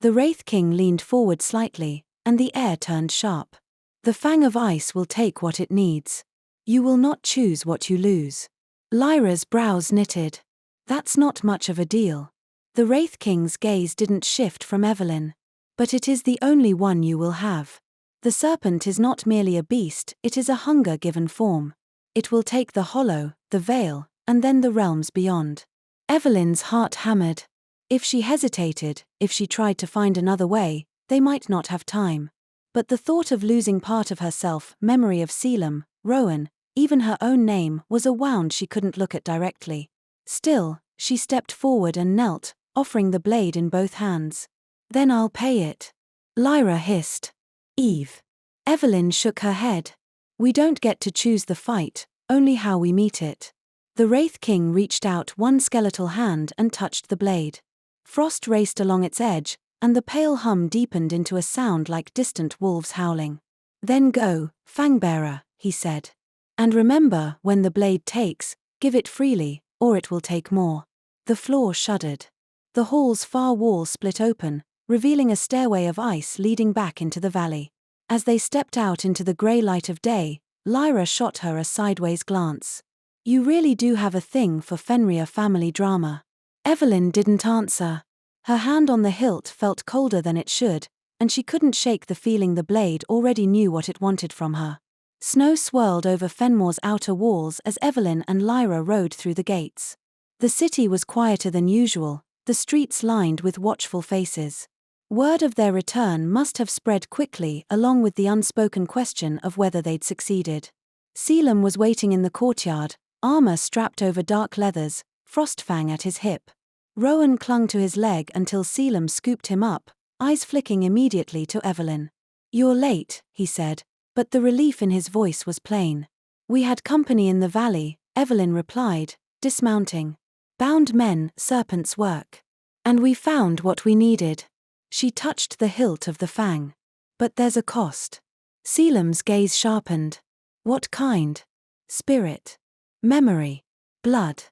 The Wraith King leaned forward slightly, and the air turned sharp. "The Fang of Ice will take what it needs. You will not choose what you lose." Lyra's brows knitted. "That's not much of a deal." The Wraith King's gaze didn't shift from Evelyn. "But it is the only one you will have. The serpent is not merely a beast, it is a hunger given form. It will take the hollow, the veil, and then the realms beyond." Evelyn's heart hammered. If she hesitated, if she tried to find another way, they might not have time. But the thought of losing part of herself, memory of Caelum, Rowan, even her own name, was a wound she couldn't look at directly. Still, she stepped forward and knelt, offering the blade in both hands. "Then I'll pay it." Lyra hissed. "Eve." Evelyn shook her head. "We don't get to choose the fight, only how we meet it." The Wraith King reached out one skeletal hand and touched the blade. Frost raced along its edge, and the pale hum deepened into a sound like distant wolves howling. "Then go, Fangbearer," he said. "And remember, when the blade takes, give it freely, or it will take more." The floor shuddered. The hall's far wall split open, revealing a stairway of ice leading back into the valley. As they stepped out into the grey light of day, Lyra shot her a sideways glance. "You really do have a thing for Fenrir family drama." Evelyn didn't answer. Her hand on the hilt felt colder than it should, and she couldn't shake the feeling the blade already knew what it wanted from her. Snow swirled over Fenmore's outer walls as Evelyn and Lyra rode through the gates. The city was quieter than usual, the streets lined with watchful faces. Word of their return must have spread quickly, along with the unspoken question of whether they'd succeeded. Caelum was waiting in the courtyard, armor strapped over dark leathers, Frostfang at his hip. Rowan clung to his leg until Caelum scooped him up, eyes flicking immediately to Evelyn. "You're late," he said, but the relief in his voice was plain. "We had company in the valley," Evelyn replied, dismounting. "Bound men, serpents' work. And we found what we needed." She touched the hilt of the fang. "But there's a cost." Caelum's gaze sharpened. "What kind?" "Spirit. Memory. Blood.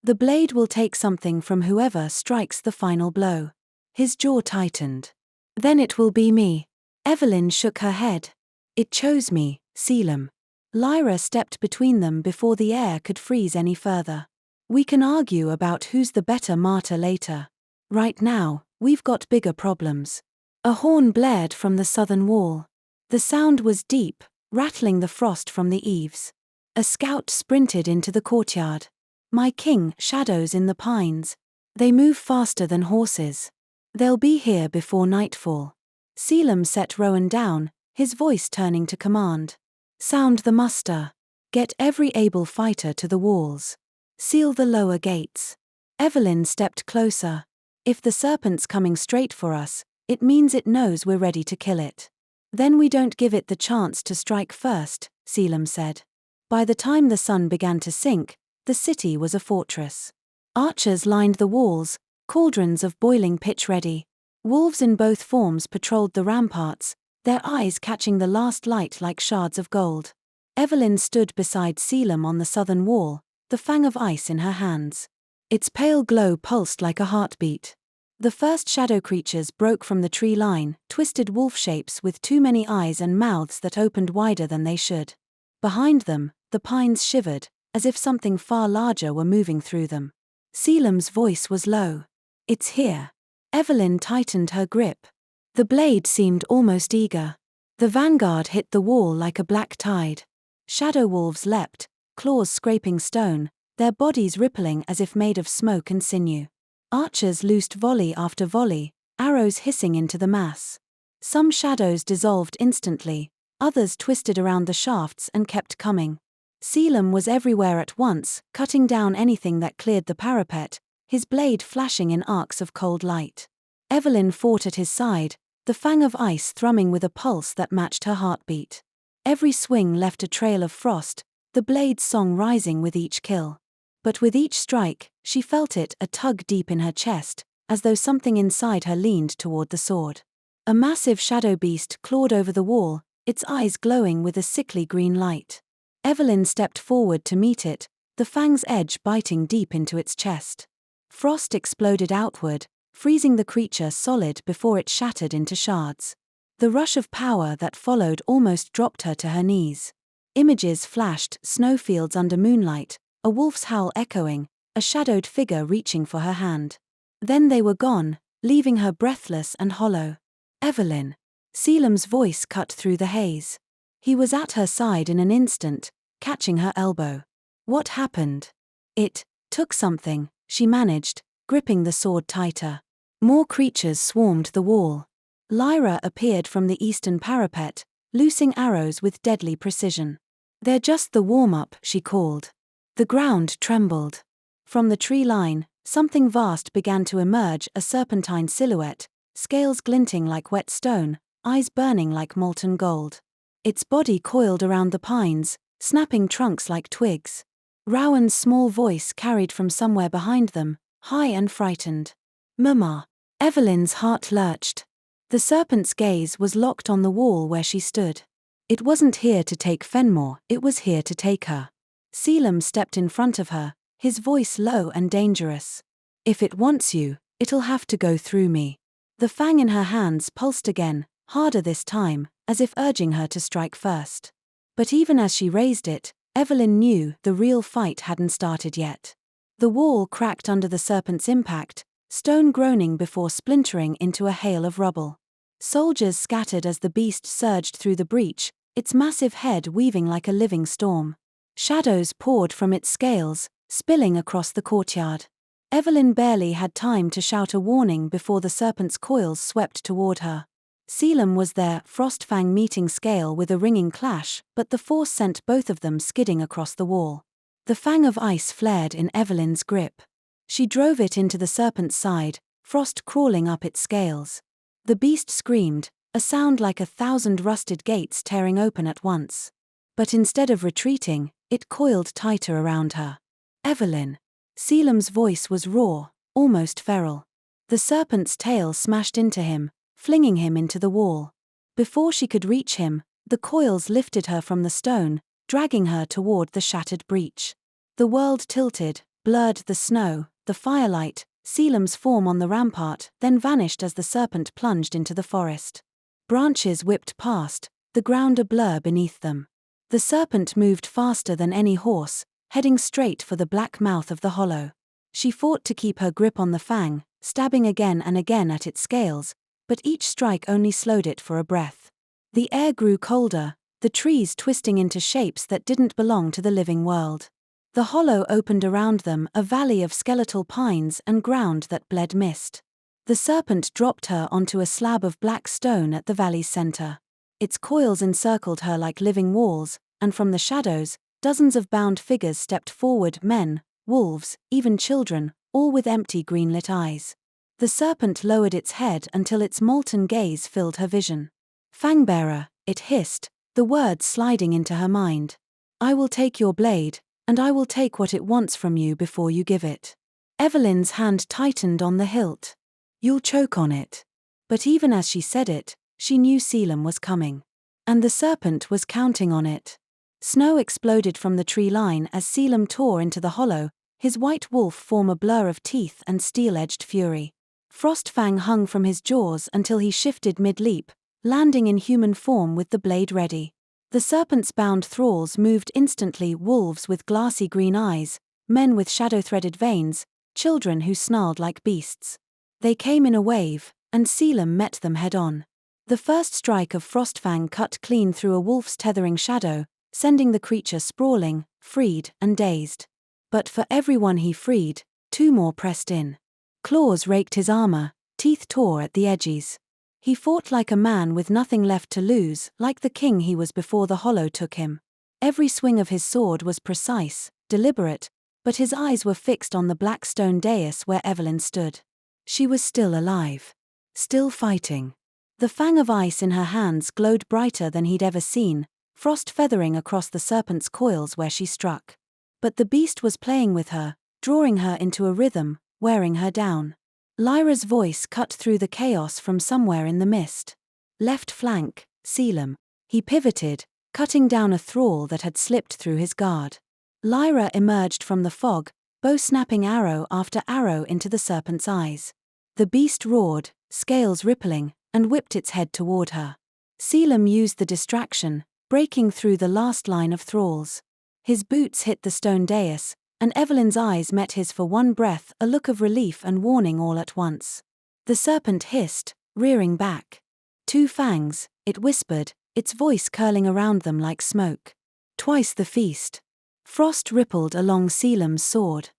The blade will take something from whoever strikes the final blow." His jaw tightened. "Then it will be me." Evelyn shook her head. "It chose me, Caelum." Lyra stepped between them before the air could freeze any further. "We can argue about who's the better martyr later. Right now, we've got bigger problems." A horn blared from the southern wall. The sound was deep, rattling the frost from the eaves. A scout sprinted into the courtyard. "My king, shadows in the pines. They move faster than horses. They'll be here before nightfall." Caelum set Rowan down, his voice turning to command. "Sound the muster. Get every able fighter to the walls. Seal the lower gates." Evelyn stepped closer. "If the serpent's coming straight for us, it means it knows we're ready to kill it. Then we don't give it the chance to strike first," Caelum said. By the time the sun began to sink, the city was a fortress. Archers lined the walls, cauldrons of boiling pitch ready. Wolves in both forms patrolled the ramparts, their eyes catching the last light like shards of gold. Evelyn stood beside Caelum on the southern wall, the fang of ice in her hands. Its pale glow pulsed like a heartbeat. The first shadow creatures broke from the tree line, twisted wolf shapes with too many eyes and mouths that opened wider than they should. Behind them, the pines shivered, as if something far larger were moving through them. Caelum's voice was low. "It's here." Evelyn tightened her grip. The blade seemed almost eager. The vanguard hit the wall like a black tide. Shadow wolves leapt, claws scraping stone, their bodies rippling as if made of smoke and sinew. Archers loosed volley after volley, arrows hissing into the mass. Some shadows dissolved instantly, others twisted around the shafts and kept coming. Caelum was everywhere at once, cutting down anything that cleared the parapet, his blade flashing in arcs of cold light. Evelyn fought at his side, the fang of ice thrumming with a pulse that matched her heartbeat. Every swing left a trail of frost, the blade's song rising with each kill. But with each strike, she felt it a tug deep in her chest, as though something inside her leaned toward the sword. A massive shadow beast clawed over the wall, its eyes glowing with a sickly green light. Evelyn stepped forward to meet it, the fang's edge biting deep into its chest. Frost exploded outward, freezing the creature solid before it shattered into shards. The rush of power that followed almost dropped her to her knees. Images flashed, snowfields under moonlight, a wolf's howl echoing, a shadowed figure reaching for her hand. Then they were gone, leaving her breathless and hollow. "Evelyn." Caelum's voice cut through the haze. He was at her side in an instant, catching her elbow. "What happened?" "It took something," she managed, gripping the sword tighter. More creatures swarmed the wall. Lyra appeared from the eastern parapet, loosing arrows with deadly precision. "They're just the warm-up," she called. The ground trembled. From the tree line, something vast began to emerge, a serpentine silhouette, scales glinting like wet stone, eyes burning like molten gold. Its body coiled around the pines, snapping trunks like twigs. Rowan's small voice carried from somewhere behind them, high and frightened. "Mama." Evelyn's heart lurched. The serpent's gaze was locked on the wall where she stood. It wasn't here to take Fenrir, it was here to take her. Caelum stepped in front of her, his voice low and dangerous. "If it wants you, it'll have to go through me." The fang in her hands pulsed again, harder this time, as if urging her to strike first. But even as she raised it, Evelyn knew the real fight hadn't started yet. The wall cracked under the serpent's impact, stone groaning before splintering into a hail of rubble. Soldiers scattered as the beast surged through the breach, its massive head weaving like a living storm. Shadows poured from its scales, spilling across the courtyard. Evelyn barely had time to shout a warning before the serpent's coils swept toward her. Caelum was there, Frostfang meeting scale with a ringing clash, but the force sent both of them skidding across the wall. The fang of ice flared in Evelyn's grip. She drove it into the serpent's side, frost crawling up its scales. The beast screamed, a sound like 1,000 rusted gates tearing open at once. But instead of retreating, it coiled tighter around her. "Evelyn." Caelum's voice was raw, almost feral. The serpent's tail smashed into him, flinging him into the wall. Before she could reach him, the coils lifted her from the stone, dragging her toward the shattered breach. The world tilted, blurred the snow, the firelight, Caelum's form on the rampart, then vanished as the serpent plunged into the forest. Branches whipped past, the ground a blur beneath them. The serpent moved faster than any horse, heading straight for the black mouth of the hollow. She fought to keep her grip on the fang, stabbing again and again at its scales, but each strike only slowed it for a breath. The air grew colder, the trees twisting into shapes that didn't belong to the living world. The hollow opened around them, a valley of skeletal pines and ground that bled mist. The serpent dropped her onto a slab of black stone at the valley's center. Its coils encircled her like living walls, and from the shadows, dozens of bound figures stepped forward, men, wolves, even children, all with empty green-lit eyes. The serpent lowered its head until its molten gaze filled her vision. "Fangbearer," it hissed, the words sliding into her mind. "I will take your blade, and I will take what it wants from you before you give it." Evelyn's hand tightened on the hilt. "You'll choke on it." But even as she said it, she knew Caelum was coming. And the serpent was counting on it. Snow exploded from the tree line as Caelum tore into the hollow, his white wolf form a blur of teeth and steel-edged fury. Frostfang hung from his jaws until he shifted mid-leap, landing in human form with the blade ready. The serpent's bound thralls moved instantly, wolves with glassy green eyes, men with shadow-threaded veins, children who snarled like beasts. They came in a wave, and Caelum met them head-on. The first strike of Frostfang cut clean through a wolf's tethering shadow, sending the creature sprawling, freed and dazed. But for every one he freed, two more pressed in. Claws raked his armor, teeth tore at the edges. He fought like a man with nothing left to lose, like the king he was before the hollow took him. Every swing of his sword was precise, deliberate, but his eyes were fixed on the black stone dais where Evelyn stood. She was still alive. Still fighting. The fang of ice in her hands glowed brighter than he'd ever seen, frost feathering across the serpent's coils where she struck. But the beast was playing with her, drawing her into a rhythm, wearing her down. Lyra's voice cut through the chaos from somewhere in the mist. Left flank, Caelum. He pivoted, cutting down a thrall that had slipped through his guard. Lyra emerged from the fog, bow snapping arrow after arrow into the serpent's eyes. The beast roared, scales rippling, and whipped its head toward her. Caelum used the distraction, breaking through the last line of thralls. His boots hit the stone dais, and Evelyn's eyes met his for one breath, a look of relief and warning all at once. The serpent hissed, rearing back. Two fangs, it whispered, its voice curling around them like smoke. Twice the feast. Frost rippled along Caelum's sword.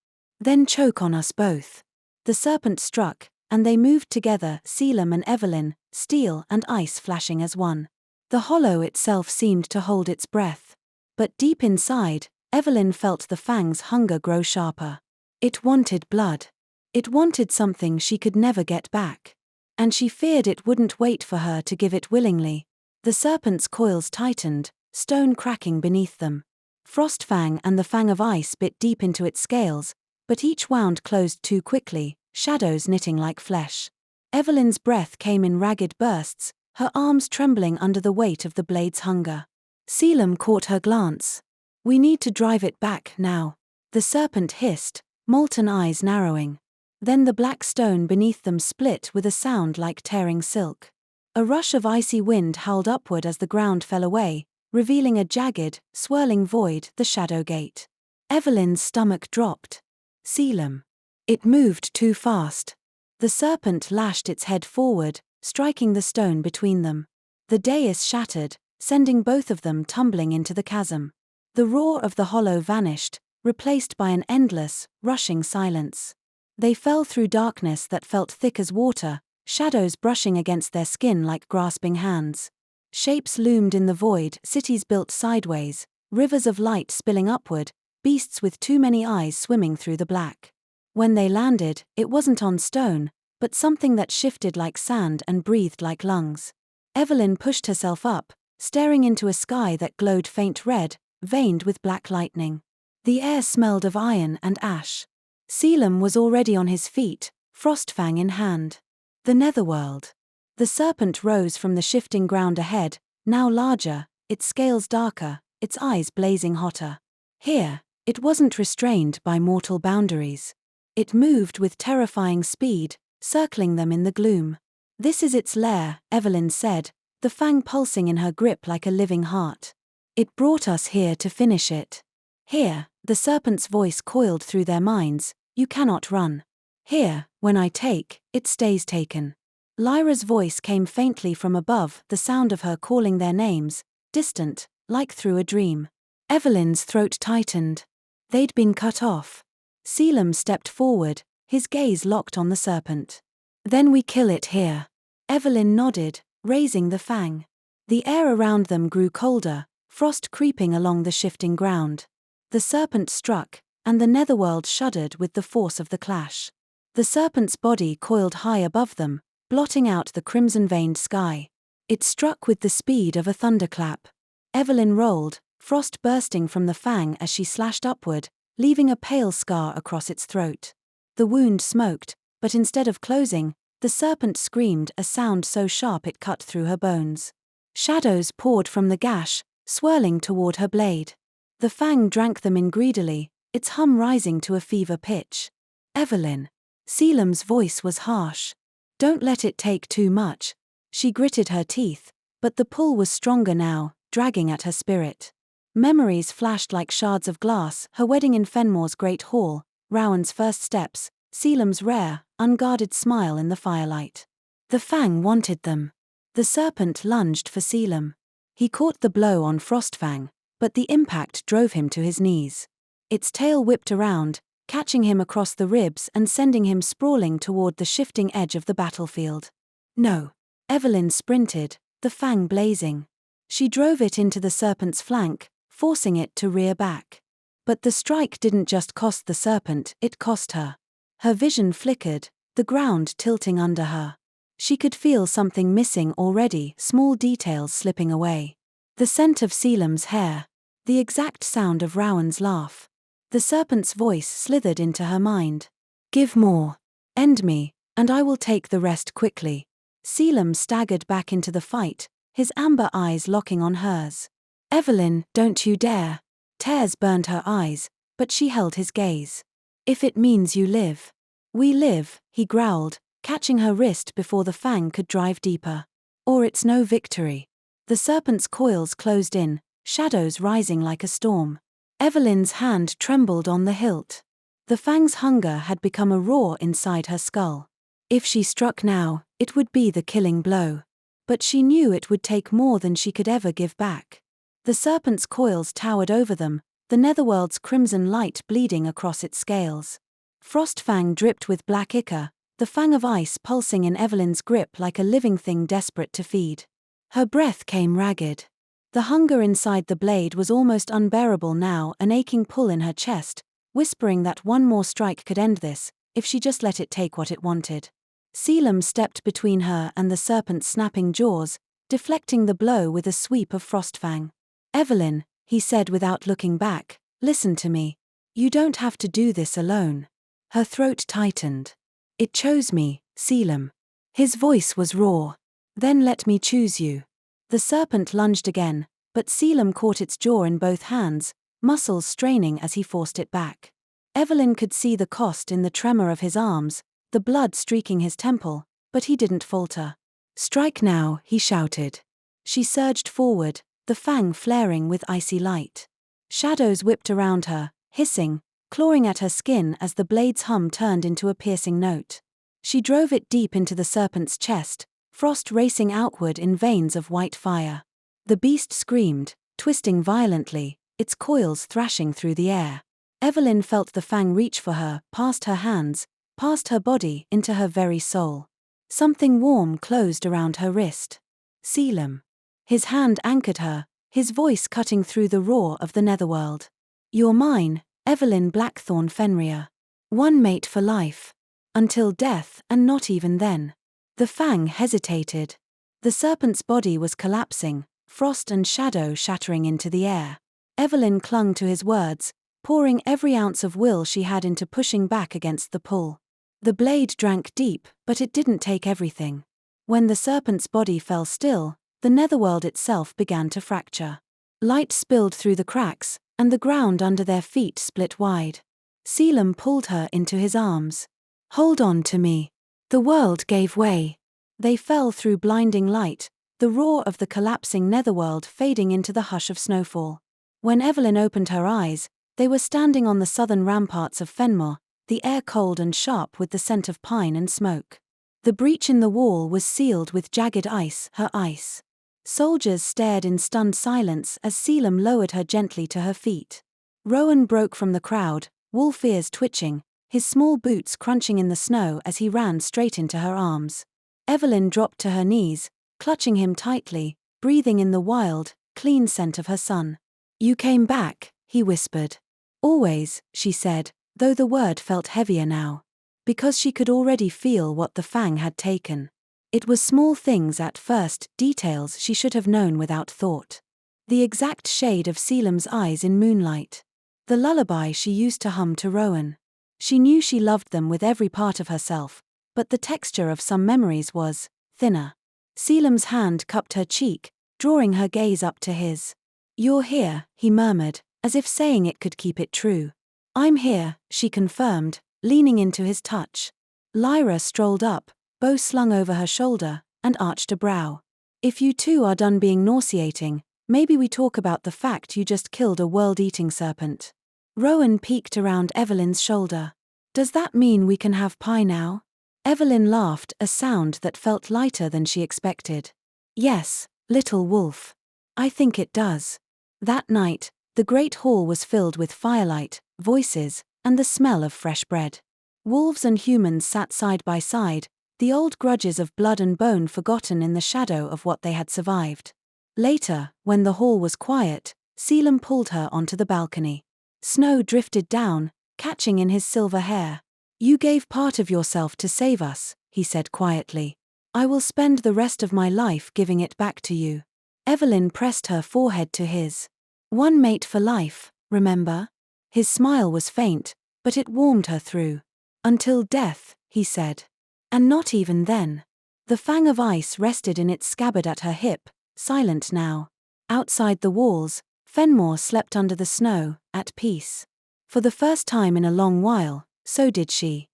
Then choke on us both. The serpent struck, and they moved together, Caelum and Evelyn, steel and ice flashing as one. The hollow itself seemed to hold its breath. But deep inside, Evelyn felt the fang's hunger grow sharper. It wanted blood. It wanted something she could never get back. And she feared it wouldn't wait for her to give it willingly. The serpent's coils tightened, stone cracking beneath them. Frostfang and the fang of ice bit deep into its scales, but each wound closed too quickly, shadows knitting like flesh. Evelyn's breath came in ragged bursts, her arms trembling under the weight of the blade's hunger. Caelum caught her glance. "We need to drive it back now," the serpent hissed, molten eyes narrowing. Then the black stone beneath them split with a sound like tearing silk. A rush of icy wind howled upward as the ground fell away, revealing a jagged, swirling void, the shadow gate. Evelyn's stomach dropped. Caelum. It moved too fast. The serpent lashed its head forward, striking the stone between them. The dais shattered, sending both of them tumbling into the chasm. The roar of the hollow vanished, replaced by an endless, rushing silence. They fell through darkness that felt thick as water, shadows brushing against their skin like grasping hands. Shapes loomed in the void, cities built sideways, rivers of light spilling upward, beasts with too many eyes swimming through the black. When they landed, it wasn't on stone, but something that shifted like sand and breathed like lungs. Evelyn pushed herself up, staring into a sky that glowed faint red, veined with black lightning. The air smelled of iron and ash. Caelum was already on his feet, Frostfang in hand. The netherworld. The serpent rose from the shifting ground ahead, now larger, its scales darker, its eyes blazing hotter. Here, it wasn't restrained by mortal boundaries. It moved with terrifying speed, circling them in the gloom. "This is its lair," Evelyn said, the fang pulsing in her grip like a living heart. "It brought us here to finish it. Here," the serpent's voice coiled through their minds, "you cannot run. Here, when I take, it stays taken." Lyra's voice came faintly from above, the sound of her calling their names, distant, like through a dream. Evelyn's throat tightened. They'd been cut off. Caelum stepped forward, his gaze locked on the serpent. "Then we kill it here." Evelyn nodded, raising the fang. The air around them grew colder, frost creeping along the shifting ground. The serpent struck, and the netherworld shuddered with the force of the clash. The serpent's body coiled high above them, blotting out the crimson-veined sky. It struck with the speed of a thunderclap. Evelyn rolled, frost bursting from the fang as she slashed upward, leaving a pale scar across its throat. The wound smoked, but instead of closing, the serpent screamed, a sound so sharp it cut through her bones. Shadows poured from the gash, swirling toward her blade. The fang drank them in greedily, its hum rising to a fever pitch. Evelyn. Caelum's voice was harsh. Don't let it take too much. She gritted her teeth, but the pull was stronger now, dragging at her spirit. Memories flashed like shards of glass, her wedding in Fenrir's great hall, Rowan's first steps, Caelum's rare, unguarded smile in the firelight. The fang wanted them. The serpent lunged for Caelum. He caught the blow on Frostfang, but the impact drove him to his knees. Its tail whipped around, catching him across the ribs and sending him sprawling toward the shifting edge of the battlefield. No. Evelyn sprinted, the fang blazing. She drove it into the serpent's flank, forcing it to rear back. But the strike didn't just cost the serpent, it cost her. Her vision flickered, the ground tilting under her. She could feel something missing already, small details slipping away. The scent of Caelum's hair. The exact sound of Rowan's laugh. The serpent's voice slithered into her mind. Give more. End me, and I will take the rest quickly. Caelum staggered back into the fight, his amber eyes locking on hers. Evelyn, don't you dare. Tears burned her eyes, but she held his gaze. If it means you live. We live, he growled, catching her wrist before the fang could drive deeper. Or it's no victory. The serpent's coils closed in, shadows rising like a storm. Evelyn's hand trembled on the hilt. The fang's hunger had become a roar inside her skull. If she struck now, it would be the killing blow. But she knew it would take more than she could ever give back. The serpent's coils towered over them, the netherworld's crimson light bleeding across its scales. Frostfang dripped with black ichor, the fang of ice pulsing in Evelyn's grip like a living thing desperate to feed. Her breath came ragged. The hunger inside the blade was almost unbearable now, an aching pull in her chest, whispering that one more strike could end this, if she just let it take what it wanted. Caelum stepped between her and the serpent's snapping jaws, deflecting the blow with a sweep of Frostfang. Evelyn, he said without looking back, listen to me. You don't have to do this alone. Her throat tightened. It chose me, Caelum. His voice was raw. Then let me choose you. The serpent lunged again, but Caelum caught its jaw in both hands, muscles straining as he forced it back. Evelyn could see the cost in the tremor of his arms, the blood streaking his temple, but he didn't falter. Strike now, he shouted. She surged forward, the fang flaring with icy light. Shadows whipped around her, hissing, clawing at her skin as the blade's hum turned into a piercing note. She drove it deep into the serpent's chest, frost racing outward in veins of white fire. The beast screamed, twisting violently, its coils thrashing through the air. Evelyn felt the fang reach for her, past her hands, past her body, into her very soul. Something warm closed around her wrist. Caelum. His hand anchored her, his voice cutting through the roar of the netherworld. You're mine, Evelyn Blackthorne Fenrir. One mate for life. Until death, and not even then. The fang hesitated. The serpent's body was collapsing, frost and shadow shattering into the air. Evelyn clung to his words, pouring every ounce of will she had into pushing back against the pull. The blade drank deep, but it didn't take everything. When the serpent's body fell still, the netherworld itself began to fracture. Light spilled through the cracks, and the ground under their feet split wide. Caelum pulled her into his arms. Hold on to me. The world gave way. They fell through blinding light, the roar of the collapsing netherworld fading into the hush of snowfall. When Evelyn opened her eyes, they were standing on the southern ramparts of Fenrir, the air cold and sharp with the scent of pine and smoke. The breach in the wall was sealed with jagged ice, her ice. Soldiers stared in stunned silence as Caelum lowered her gently to her feet. Rowan broke from the crowd, wolf ears twitching, his small boots crunching in the snow as he ran straight into her arms. Evelyn dropped to her knees, clutching him tightly, breathing in the wild, clean scent of her son. You came back, he whispered. Always, she said, though the word felt heavier now. Because she could already feel what the fang had taken. It was small things at first, details she should have known without thought. The exact shade of Caelum's eyes in moonlight. The lullaby she used to hum to Rowan. She knew she loved them with every part of herself, but the texture of some memories was thinner. Caelum's hand cupped her cheek, drawing her gaze up to his. You're here, he murmured, as if saying it could keep it true. I'm here, she confirmed, leaning into his touch. Lyra strolled up, bow slung over her shoulder, and arched a brow. If you two are done being nauseating, maybe we talk about the fact you just killed a world-eating serpent. Rowan peeked around Evelyn's shoulder. Does that mean we can have pie now? Evelyn laughed, a sound that felt lighter than she expected. Yes, little wolf. I think it does. That night, the great hall was filled with firelight, voices, and the smell of fresh bread. Wolves and humans sat side by side, the old grudges of blood and bone forgotten in the shadow of what they had survived. Later, when the hall was quiet, Caelum pulled her onto the balcony. Snow drifted down, catching in his silver hair. You gave part of yourself to save us, he said quietly. I will spend the rest of my life giving it back to you. Evelyn pressed her forehead to his. One mate for life, remember? His smile was faint, but it warmed her through. Until death, he said. And not even then. The fang of ice rested in its scabbard at her hip, silent now. Outside the walls, Fenrir slept under the snow, at peace. For the first time in a long while, so did she.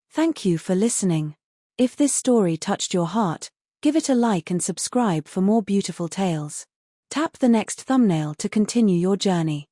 Thank you for listening. If this story touched your heart, give it a like and subscribe for more beautiful tales. Tap the next thumbnail to continue your journey.